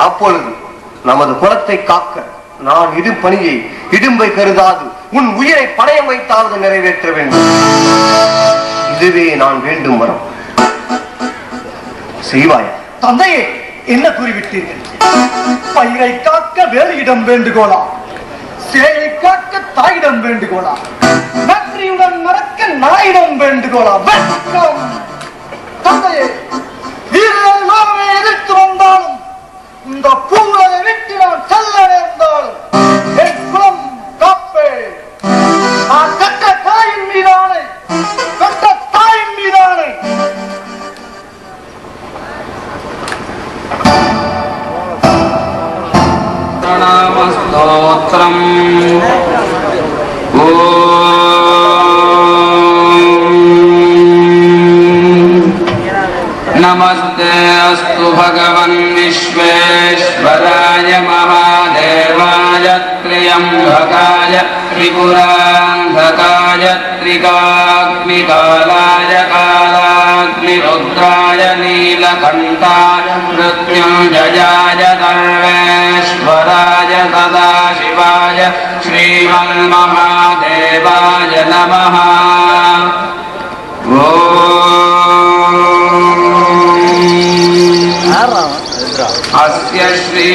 அப்பொழுது நமது குலத்தை காக்க நான் இடும் பணியை இடும்பை கருதாது உன் உயிரை பணயம் வைத்தாவது நிறைவேற்ற வேண்டும். இதுவே நான் வேண்டும் வரம். செய்வாயா? தந்தையே, என்ன கூறிவிட்டீர்கள்? பயிரை காக்க வேலையிடம் வேண்டுகோளா? சேயை காக்க தாயிடம் வேண்டுகோளா? நன்றியுடன் மறக்க நாயிடம் வேண்டுகோளா? வெட்கம்! தந்தையே, வீரர்கள் நாமே எதிர்த்து வந்தாலும் இந்த பூவுலகை விட்டு நான் செல்ல நேர்ந்தாலும் என் குலம் காப்பே. நான் கற்ற தாயின் மீதானை, கற்ற தாயின் மீதானை. பிரணாமஸ்தோத்ரம். नमस्ते अस्तु भगवन् विश्वेश्वराय महादेवाय त्र्यम्बकाय त्रिपुरान्धकाय त्रिकाग्निकालाय कालाग्निरुद्राय नीलकण्ठाय मृत्युञ्जयाय सर्वेश्वराय सदाशिवाय श्रीमन्महादेवाय नमः. अस्य श्री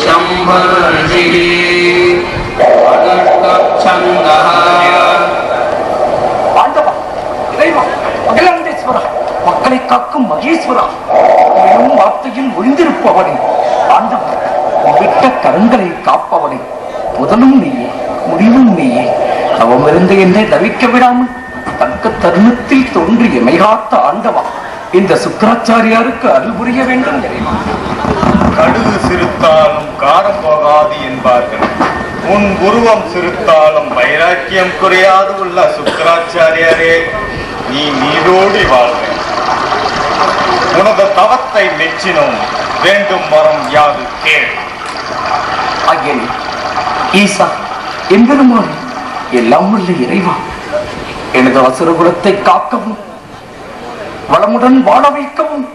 शम्भर्षिः अगस्त्छन्दः. ஆண்டவா, இறைவா, அகிலாண்டேஸ்வரா, மக்களை காக்கும் மகேஸ்வரா, எனும் வார்த்தையில் ஒளிந்திருப்பவனே, ஆண்டவா, விட்ட கரங்களை காப்பவனே, முதலும் நீயே முடிவும் நீயே, தவமிருந்து என்னை தவிக்க விடாமல் தக்க தருணத்தில் தோன்றிய மெய்காத்த ஆண்டவா, இந்த சுக்கராச்சாரியாருக்கு அருள் புரிய வேண்டும். கடுகு சிறுத்தாலும் காரம் போகாது என்பார்கள். உன் உருவம் சிறுத்தாலும் வைராக்கியம் குறையாது உள்ள சுக்கராச்சாரியாரே, நீ நீடோடி வாழ்க. உனது தவத்தை மெச்சினோம். வேண்டும் வரம் யாது கேள். ஐயனே, ஈசா, எம்பெருமானே, எல்லாம் உள்ள இறைவா, எனது அசுரகுலத்தை காக்கவும் வளமுடன் வாழ வைக்கவும்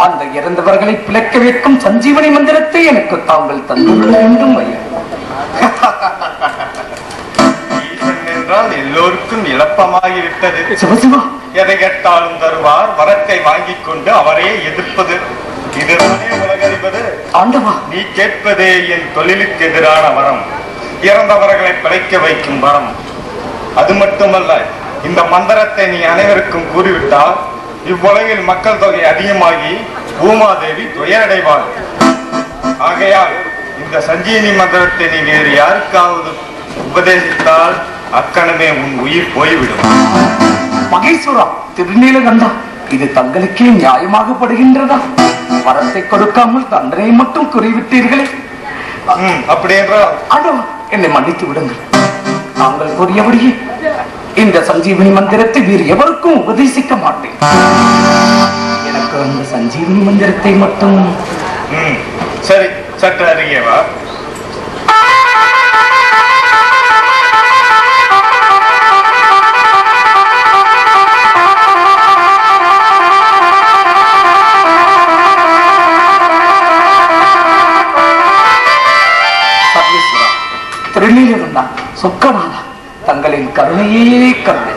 அந்த இறந்தவர்களை பிழைக்க வைக்கும் சஞ்சீவனி மந்திரத்தை எனக்கு தாங்கள் தந்துள்ள வேண்டும். ஈசன் என்றால் எல்லோருக்கும் இழப்பமாகிவிட்டது. சிவசிவா, எதை கேட்டாலும் தருவார். வரத்தை வாங்கிக் கொண்டு அவரே எதிர்ப்பது இதுதானே உலகறிவது. ஆண்டவா, நீ கேட்பதே என் தொழிலுக்கு எதிரான வரம், இறந்தவர்களை பிழைக்க வைக்கும் வரம். அது மட்டுமல்ல, இந்த மந்திரத்தை நீ அனைவருக்கும் கூறிவிட்டால் இவ்வுலகில் மக்கள் தொகை அதிகமாகி பூமாதேவி துயரடைவாள். ஆகையால் இந்த சஞ்சீவனி மந்திரத்தை நீ வேறு யாருக்காவது உபதேசித்தால் அக்கணமே உன் உயிர் போய்விடும். மகேஸ்வரா, திருநீலகண்டா, இது தங்களுக்கே நியாயமாகப்படுகின்றதா? வரத்தை கொடுக்காமல் தண்டனை மட்டும் குறிவிட்டீர்களே. அப்படி என்றால் ஆண்டவா, என்னை மன்னித்து விடுங்கள். நாங்கள் கூறியபடியே இந்த சஞ்சீவனி மந்திரத்தை வேறு எவருக்கும் உபதேசிக்க மாட்டேன். எனக்கு அந்த சஞ்சீவனி மந்திரத்தை மட்டும். சரி, சற்று அருகே வா. திருநீலகண்டா, சொக்கநாதா, தங்களின் கருணையே கருணை.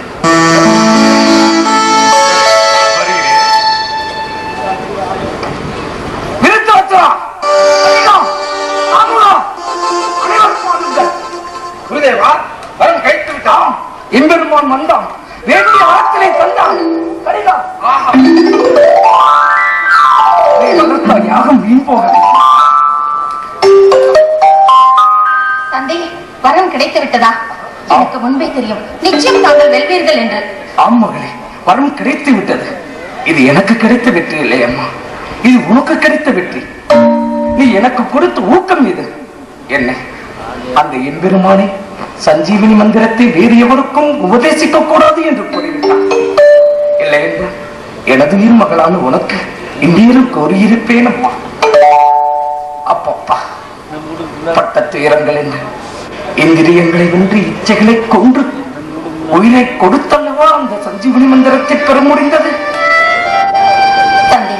குருதேவா, வரம் கைத்து விட்டான். எம்பெருமான் வந்தான், வேண்டிய ஆற்றலை தந்தான். யாகம் வீண் போக. தந்தை, வரம் கிடைத்து விட்டதா? எனக்கு முன்பே தெரியும், நிச்சயம் தாங்கள் வெல்வீர்கள் என்று. ஆம் மகளே, வரம் கிடைத்து விட்டது. இது எனக்கு கிடைத்த வெற்றி இல்லை அம்மா, இது உனக்கு கிடைத்த வெற்றி. நீ எனக்கு கொடுத்த ஊக்கம் இது. என்ன அந்த எம்பெருமானை சஞ்சீவினி மந்திரத்தை வேறு எவருக்கும் உபதேசிக்க கூடாது என்று கூறிவிட்டார். இல்லை என்றால் எனது உயிர் மகளான உனக்கு இந்நேரம் கோரியிருப்பேன் அம்மா. அப்பப்பா, பட்ட துயரங்கள் என்ன! இந்திரியங்களை வென்று இச்சைகளை கொன்று உயிரை கொடுத்தல்லவா அந்த சஞ்சீவினி மந்திரத்தை பெற முடிந்தது. தந்தை,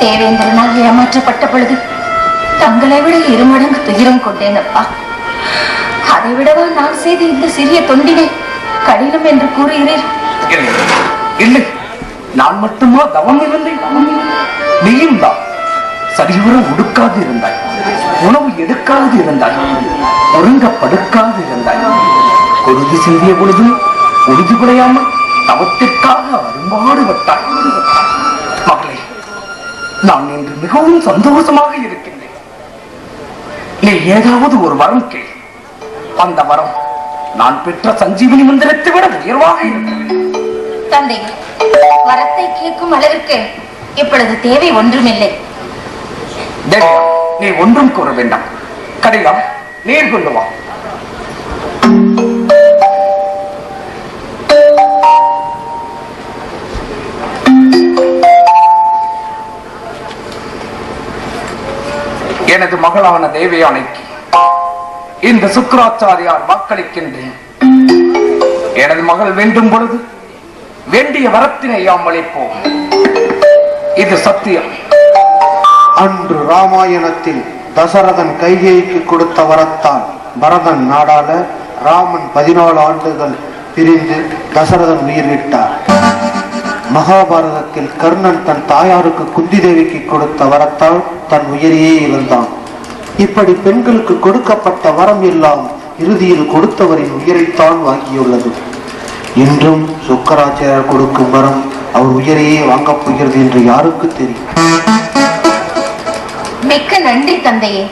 தேவேந்திரனால் ஏமாற்றப்பட்ட பொழுது தங்களை விட 2 மடங்கு துயரம் கொண்டேன் அப்பா. அதை விடவா நான் செய்த இந்த சிறிய தொண்டினை கடினம் என்று கூறுகிறேன்? இல்லை, நான் மட்டுமா தவம் இருந்தேன்? நீயும் தான் சரிவர உடுக்காது இருந்தாய், உணவு எடுக்காது இருந்தாய், ஒருங்க படுக்காது இருந்தாய். குருதி சிந்திய பொழுதும் உறுதி குறையாமல் தவத்திற்காக அரும்பாடுபட்டாய். மகளே, நான் இன்று மிகவும் சந்தோஷமாக இருக்கின்றேன். நீ ஏதாவது ஒரு வரம் கேள். அந்த வரம் நான் பெற்ற சஞ்சீவினி மந்திரத்தை விட உயர்வாக இருக்கிறது. தந்தை, வரத்தை கேட்கும் அளவிற்கு இப்பொழுது தேவை ஒன்றுமில்லை. தேவியா, நீ ஒன்றும் கூற வேண்டாம். கடையா, நீர் கொண்டு வா. எனது மகளான தேவயானைக்கு இந்த சுக்கராச்சாரியார் வாக்களிக்கின்றேன். எனது மகள் வேண்டும் பொழுது வேண்டிய வரத்தினை யாம் அளிப்போம். இது சத்தியம். அன்று ராமாயணத்தில் தசரதன் கைகேயிக்கு கொடுத்த வரத்தால் பரதன் நாடாள ராமன் 14 ஆண்டுகள் பிரிந்து தசரதன் உயிர் விட்டார். மகாபாரதத்தில் கர்ணன் தன் தாயாருக்கு குந்தி தேவிக்கு கொடுத்த வரத்தால் தன் உயிரையே இழந்தான். இப்படி பெண்களுக்கு கொடுக்கப்பட்ட வரம் எல்லாம் இறுதியில் கொடுத்தவரின் உயிரைத்தான் வாங்கியுள்ளது. இன்றும் சுக்கராச்சாரியர் கொடுக்கும் வரம் அவர் உயிரையே வாங்கப் போகிறது என்று யாருக்கு தெரியும்? மிக்க நன்றி தந்தையே.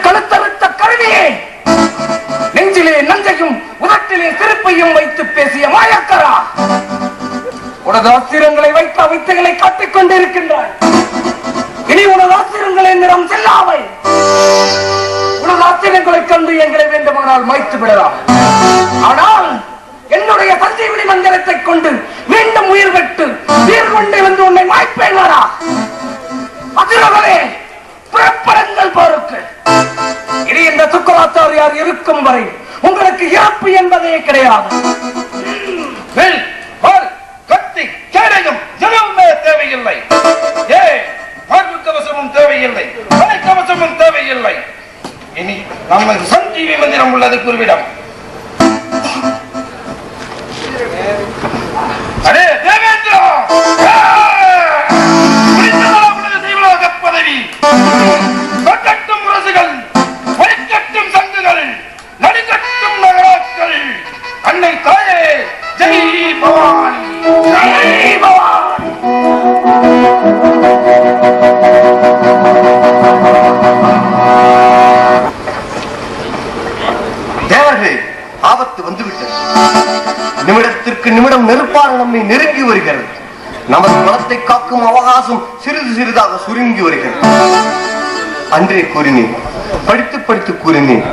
கழுத்தறுத்த கருவியே, நெஞ்சிலே நஞ்சையும் உதட்டிலே திருப்பையும் வைத்து பேசிய மாயக்கரா, உனது ஆசிரங்களை வைத்த வித்தைகளை காட்டிக் கொண்டிருக்கின்றாய். இனி உனது ஆசிரங்களை நிறம் செல்லாமை. உனது ஆசிரங்களை கண்டு எங்களை வேண்டுமானால் மாய்த்து விடலாம். ஆனால் என்னுடைய சஞ்சீவினி மந்திரத்தை கொண்டு மீண்டும் உயிர் பெற்று உயிர் கொண்டு வந்து உன்னை மாய்ப்பேன். அதிரவரே, புறப்படுங்கள் போருக்கு. இனி இந்த சுக்கராச்சாரியார் இருக்கும் வரை உங்களுக்கு இறப்பு என்பதே கிடையாது. கத்தி கேடயம் எதுவுமே தேவையில்லை. கவசமும் தேவையில்லை, கவசமும் தேவையில்லை. இனி நம்ம சஞ்சீவி மந்திரம் உள்ளது குருவிடம். அரே தேவேந்திரா, பதவி கட்டட்டும் முரசுகள், ஒலிக்கட்டும் சங்குகள், நடுக்கட்டும் நகராக்கள். அன்னை தாயே ஜெய் பவானி, ஜெய் பவானி. தேவர்களே, ஆபத்து வந்துவிட்டது. நிமிடத்திற்கு நிமிடம் நெருப்பான நம்மை நெருங்கி வருகிறது. நமது குலத்தை காக்கும் அவகாசம் சிறிது சிறிதாக சுருங்கி வருகிறது. அன்றே கூறினேன், படித்து படித்து கூறினேன்.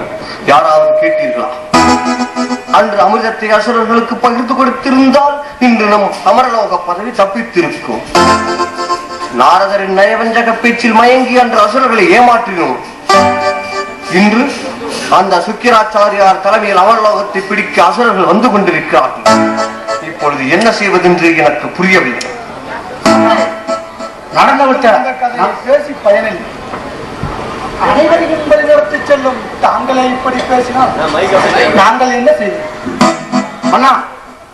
யாராவது கேட்டீர்களா? அன்று அமிர்தத்தை அசுரர்களுக்கு பகிர்ந்து கொடுத்திருந்தால் இன்று நம் அமரலோக பதவி தப்பித்திருக்கும். நாரதரின் நயவஞ்சக பேச்சில் மயங்கி அன்று அசுரர்களை ஏமாற்றினோம். இன்று அந்த சுக்கிராச்சாரியார் தலைமையில் அமரலோகத்தை பிடிக்க அசுரர்கள் வந்து கொண்டிருக்கிறார்கள். இப்பொழுது என்ன செய்வதென்று எனக்கு புரியவில்லை. நடந்துவிட்ட பேசி பயனில்லை. அனைவரையும் வழிநடத்தி செல்லும் தாங்களே இப்படி பேசினால் நாங்கள் என்ன செய்வோம்? அண்ணா,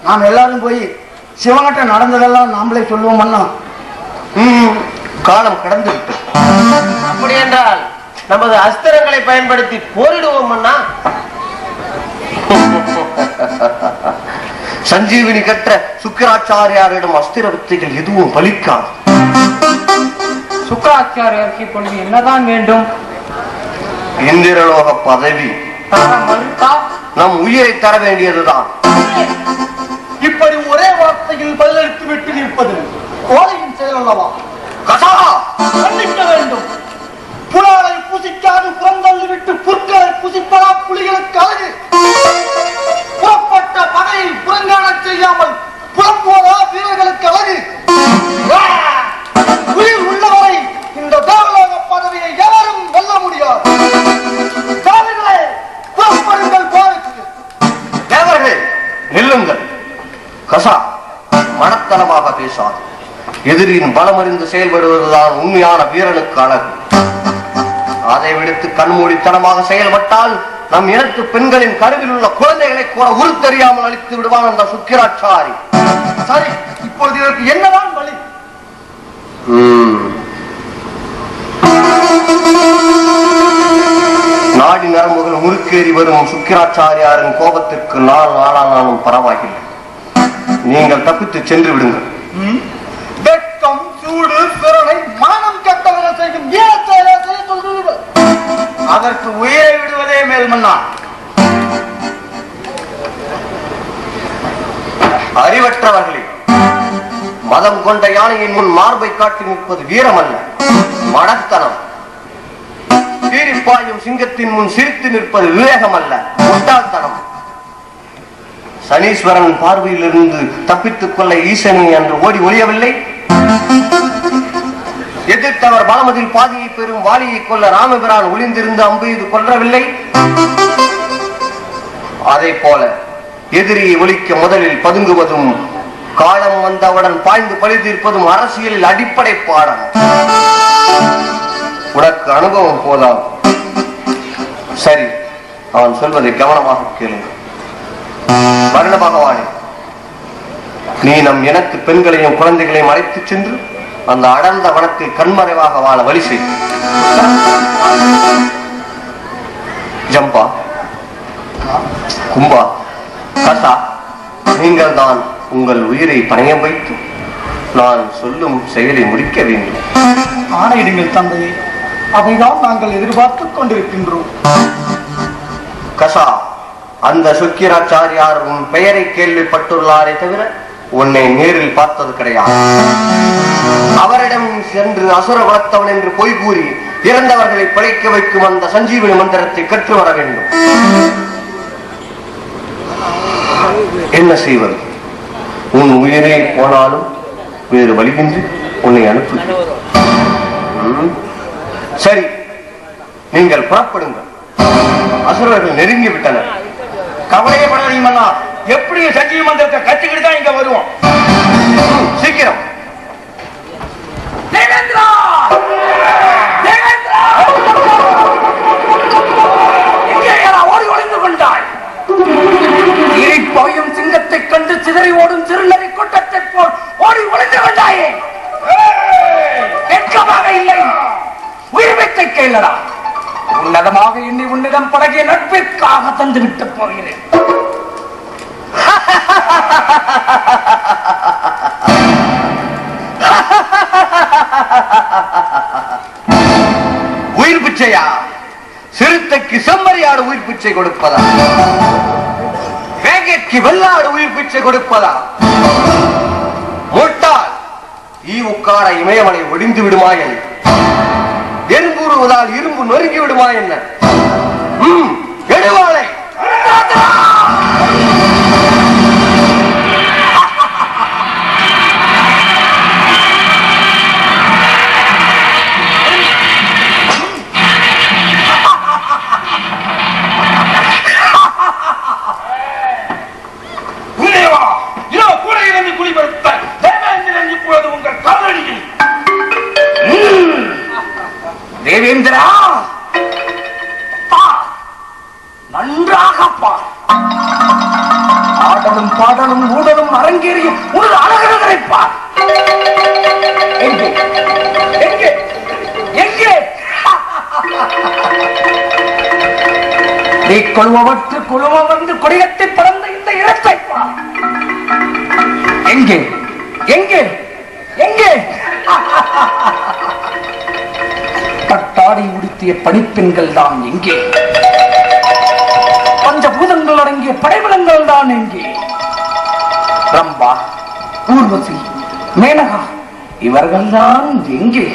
நாம் எல்லாரும் போய் சிவகட்ட நடந்ததெல்லாம் நாமளே சொல்லுவோம் அண்ணா. காலம் கடந்து விட்டது. அப்படி என்றால் நமது அஸ்திரங்களை பயன்படுத்தி போரிடுவோம் அண்ணா. சஞ்சீவினி கற்ற சுக்கராச்சாரியாரிடம் அஸ்திர வித்தைகள் எதுவும் பலிக்காது. சுக்கராச்சாரியாருக்கு இப்பொழுது என்னதான் வேண்டும்? இந்திரலோக பதவி. நம் உயிரை தர வேண்டியதுதான். இப்படி ஒரே வார்த்தையில் பதிலளித்து விட்டு நீ அழிப்பது கோழையின் செயல் அல்லவா? கசா கண்டிக்க வேண்டும். புலாலை புசிக்காது புறந்தள்ளி விட்டு புற்களை புசிப்பதா புலிகளுக்கு அழகு? புறப்பட்ட பகையை புறங்காணச் செய்யாமல் புறப்போதா வீரர்களுக்கு அழகு? உயிர் உள்ளவரை இந்த தேவலோக பதவியை யாரும் வெல்ல முடியாது. தேவர்களே, புறப்படுங்கள் போருக்கு. தேவர்களே நில்லுங்கள். கசா மனத்தனமாக பேசாது. எதிரியின் பலமறிந்து செயல்படுவதுதான் உண்மையான வீரனுக்கு அழகு. அதை விடுத்து கண்மூடித்தனமாக செயல்பட்டால் நம் இனத்து பெண்களின் கருவில் உள்ள குழந்தைகளை கூட உருத்தெரியாமல் அழித்து விடுவான் அந்த சுக்கிராச்சாரி. சரி, இப்பொழுது இதற்கு என்னதான் வழி? நாடி நரம்புகள் முறுக்கேறி வரும் சுக்கிராச்சாரியாரின் கோபத்திற்கு நாள் நாளானாலும் பரவாயில்லை. நீங்கள் தப்பித்து சென்று விடுங்கள். வெட்கம், சூடு, பிறனை மானம் கெட்டவர்கள் செய்யும் செயலை செய்ய சொல்கிறீர்கள். அதற்கு உயிரை விடுவதே மேல்மன்னா. அறிவற்றவர்களே, மதம் கொண்ட யானையின் முன் மார்பை காட்டி நிற்பது வீரம் அல்ல, மடத்தனம். சீரிப்பாயும் சிங்கத்தின் முன் சிரித்து நிற்பது விவேகம் அல்ல, முட்டாள்தனம். சனீஸ்வரன் பார்வையில் இருந்து தப்பித்துக் கொள்ள ஈசனி என்று ஓடி ஒழியவில்லை. எதிர்த்தவர் பலமதில் பாதியை பெறும் வாலியை கொல்ல ராமபிரான் ஒளிந்திருந்து அம்பெய்து கொல்லவில்லை. அதை போல எதிரியை ஒழிக்க முதலில் பதுங்குவதும் காலம் வந்தவுடன் பாய்ந்து பழி தீர்ப்பதும் அரசியலில் அடிப்படை பாடம். உனக்கு அனுபவம் போதாம். சரி, அவன் சொல்வதை கவனமாக கேளுங்கள். வருண பகவானே, நீ நம் இனத்து பெண்களையும் குழந்தைகளையும் அழைத்துச் சென்று அந்த அடர்ந்த வனத்தில் கண்மறைவாக வாழ வழி செய். ஜம்பா, கும்பா, கசா, நீங்கள் தான் உங்கள் உயிரை பணயம் வைத்து நான் சொல்லும் செயலை முடிக்க வேண்டும். ஆணையிடுங்கள் தந்தையே, அதைதான் நாங்கள் எதிர்பார்த்துக் கொண்டிருக்கின்றோம். கசா, அந்த சுக்கிராச்சாரியார் உன் பெயரை கேள்விப்பட்டுள்ளாரே தவிர உன்னை நேரில் பார்த்தது கிடையாது. அவரிடம் சென்று அசுர குலத்தவன் என்று பொய் கூறி இறந்தவர்களை பிழைக்க வைக்கும் அந்த சஞ்சீவனி மந்திரத்தை கற்று வர வேண்டும். என்ன செய்வது? உன் உயிரே போனாலும் வேறு வழியின்றி உன்னை அனுப்புகிறேன். சரி, நீங்கள் புறப்படுங்கள். அசுரர்கள் நெருங்கி விட்டனர். கவலையே படாதீங்கண்ணா, எப்படி சஞ்சீவ மந்திரத்தை கத்துக்கிட்டு தான் இங்க வருவோம். சீக்கிரம். தேவேந்திரா! தேவேந்திரா! எங்கே ஓடி ஒளிந்து கொண்டாய்? இறைப்பாயும் சிங்கத்தை கண்டு சிதறி ஓடும் சிறுநரி கூட்டத்தை போல் ஓடி ஒளிந்து கொண்டாயே. வெட்கமாக இல்லை, உயிர்மைத்தை கேளடா. உன்னதமாக எண்ணி உன்னிடம் பழகிய நட்பிற்காக தந்து விட்டு போகிறேன். உயிர் பிச்சையா? சிறுத்தைக்கு செம்மறியாடு உயிர் பிச்சை கொடுப்பதா? வேகைக்கு வெள்ளாடு உயிர் பிச்சை கொடுப்பதா? முட்டாள், ஈவுக்கார இமயமலை ஒடிந்து விடுமா என்ன? எறும்பூறுவதால் இரும்பு நொறுங்கி விடுமா என்ன? எடுவாளை. தேவேந்திரா, நன்றாக பார். ஆடலும் பாடலும் ஊடலும் அரங்கேறிய ஒரு அழகரை பார். எங்கே எங்கே எங்கே நீ கொள்வவற்று குழுவ வந்து கொடிகட்டி பறந்த இந்த இடத்தை பார். எங்கே எங்கே எங்கே பட்டாடை உடுத்திய பணிப்பெண்கள் தான் எங்கே? பஞ்சபூதங்கள் அடங்கிய படைபலங்கள் தான் எங்கே? ரம்பா, ஊர்வசி, மேனகா, இவர்கள்தான் எங்கே?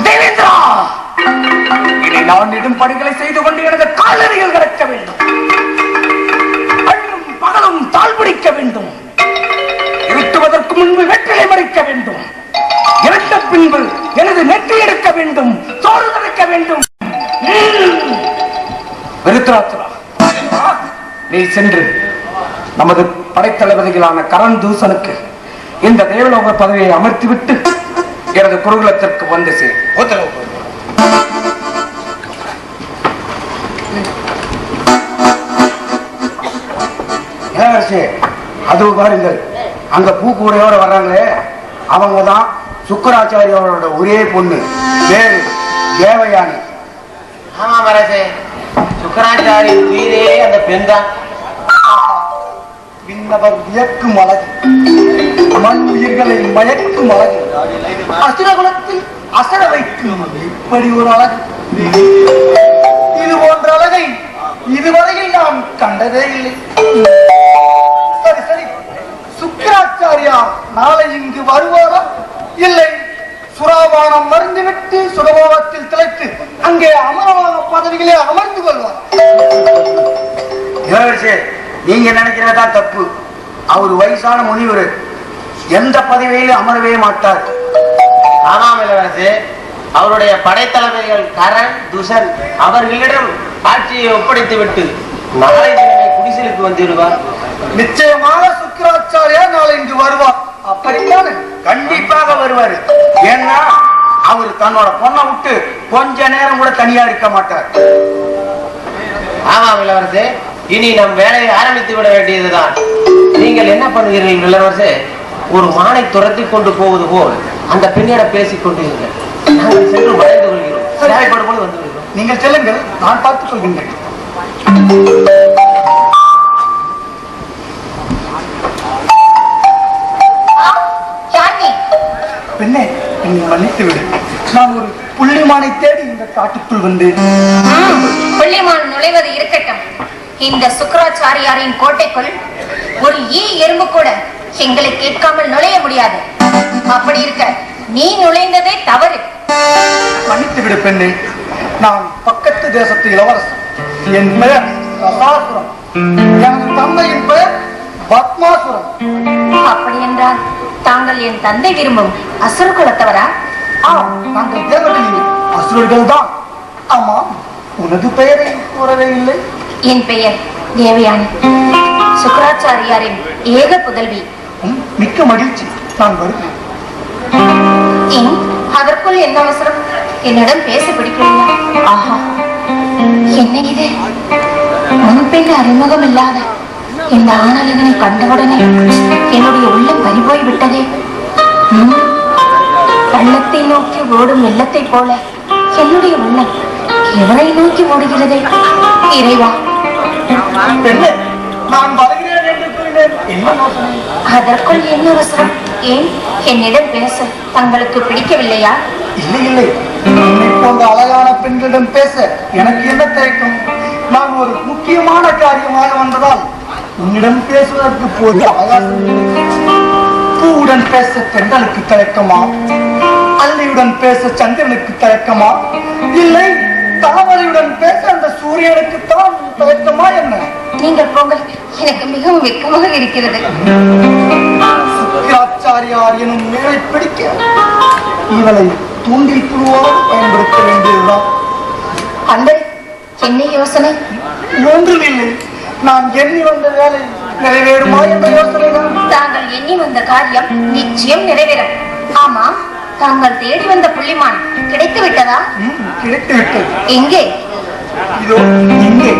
தேவேந்திரா, இனி நான் இடும் பணிகளை செய்து கொண்டு எனது காலடிகள் கிடக்க வேண்டும். அன்றும் பகலும் தாழ் பிடிக்க வேண்டும். இருட்டுவதற்கு முன்பு வெற்றிலை மறிக்க வேண்டும். இரட்ட பின்பு எனது நெற்றி எடுக்க வேண்டும். தோறு தடுக்க வேண்டும். விருத்ராசுரா, நீ சென்று நமது படைத்தளபதிகளான கரண் தூசனுக்கு இந்த தேவலோக பதவியை அமர்த்திவிட்டு எனது குருகுலத்திற்கு வந்து சேர். இளவரசே, அது பாருங்கள், அங்க பூக்கூடையோட வர்றாங்களே, அவங்கதான் சுக்கராச்சாரியோட ஒரே பொண்ணு, பேரு தேவயானி. ஆமா மரசே, சுக்கராச்சாரி உயிரே அந்த பெண் தான். விண்ணவர் வியக்கும் அழகு, மண் உயிர்களை மயக்கும் அழகு, அசுரகுலத்தில் அசர வைக்கும் இப்படி ஒரு அழகு. இது போன்ற அழகை இதுவரையில் நாம் கண்டதே இல்லை. சரி சரி, சுக்கராச்சாரியா நாளை இங்கு வருவாரா? இல்லை, சுராபானம் மருந்துவிட்டு சுடபாவத்தில் திளைத்து அங்கே அமரவாத பதவிகளே அமர்ந்து கொள்வார். இளவரசே, நீங்க நினைக்கிறதா தப்பு. அவர் வயசான முனிவர், எந்த பதவியிலும் அமரவே மாட்டார். ஆமாம் இளவரசே, அவருடைய படைத்தலைமைகள் கரண் துஷன் அவர்களிடம் ஆட்சியை ஒப்படைத்து விட்டு நாளை தினமே குடிசலுக்கு வந்துவிடுவார். நிச்சயமாக சுக்கராச்சாரியா நாளை இங்கு வருவார். அப்படித்தானே? கண்டிப்பாக வருவார். ஏன்னா அவர் தன்னோட பொண்ணை விட்டு கொஞ்ச நேரம் கூட தனியா இருக்க மாட்டார். ஆமாம் இளவரசே, இனி நம் வேலையை ஆரம்பித்து விட வேண்டியதுதான். நீங்கள் என்ன பண்ணுகிறீர்கள் இளவரசே? ஒரு மானை துரத்தி கொண்டு போவது போல் அந்த பெண்ணிடம் பேசிக் கொண்டிருங்கள். நாங்கள் சென்று மறைந்து கொள்கிறோம். தேவைப்படும் போது வந்து விடுகிறோம். நீங்கள் செல்லுங்கள், நான் பார்த்துக் கொள்கின்றேன். பெண்ணே, என்னை மன்னித்து விடு. நான் ஒரு புள்ளிமானை தேடி இந்த காட்டுக்குள் வந்தேன். புள்ளிமான் நுழைவது இருக்கட்டும், இந்த சுக்கராச்சாரியாரின் கோட்டைக்குள் ஒரு எறும்பு கூட எங்களை கேட்காமல் நுழைய முடியாது. அப்படி இருக்க நீ நுழைந்ததே தவறு. மன்னித்து விடு பெண்ணே, நான் பக்கத்து தேசத்து இளவரசன். என் பெயர் ரசாசுரம். எனது தந்தையின் பெயர் பத்மாசுரம். அப்படி என்றால் தாங்கள் என் தந்தை விரும்பும் அசுர குலத்தவரா? நாங்கள் தேவர்களில் அசுரர்கள் தான். ஆமா, உனது பெயரை கூறவே இல்லை. என் பெயர் தேவயானி, சுக்கராச்சாரியாரின் ஏக புதல்வி. மிக்க மகிழ்ச்சி, நான் வருகிறேன். அதற்குள் என்ன அவசரம்? என்னிடம் பேச பிடிக்கவில்லை. ஆஹா, என்ன இது? முன்பெண் அறிமுகம் இல்லாத இந்த ஆணழகனை கண்டவுடனே என்னுடைய உள்ளம் பறிபோய் விட்டதே. பள்ளத்தை நோக்கி ஓடும் வெள்ளத்தை போல என்னுடைய உள்ளம் எவரை நோக்கி ஓடுகிறதே. இறைவா, நான் வருகிறேன் என்று கூறினேன். என்ன யோசனை? அதற்குள் என்ன அவசரம்? ஏன் என்னிடம் பேச தங்களுக்கு பிடிக்கவில்லையா? இல்லை இல்லை, என்னை போன்ற அழகான பெண்களிடம் பேச எனக்கு என்ன தயக்கம்? நான் ஒரு முக்கியமான காரியமாக வந்ததால் உன்னிடம் பேசுவதற்கு போது அவகாசம். பூவுடன் பேச தென்றலுக்கு தயக்கமா? அல்லியுடன் பேச சந்திரனுக்கு தயக்கமா? இல்லை, தாமரையுடன் பேச அந்த சூரியனுக்கு தான் தயக்கமா? என்ன? நீங்கள் போங்கள், எனக்கு மிகவும் வெட்கமாக இருக்கிறது. சுக்கராச்சாரியார் எனும் மேலை பிடிக்க இவளை தூண்டில் புழுவாக பயன்படுத்த வேண்டியதுதான். அன்பே, என்ன யோசனை? ஒன்றுமில்லை, நான் எண்ணி வந்த வேலை நிறைவேறுமா என்ற யோசனை தான். தாங்கள் எண்ணி வந்த காரியம் நிச்சயம் நிறைவேறும். ஆமா, தாங்கள் தேடி வந்த புள்ளிமான் கிடைத்து விட்டதா? கிடைத்து விட்டது. எங்கே? இதோ இங்கே.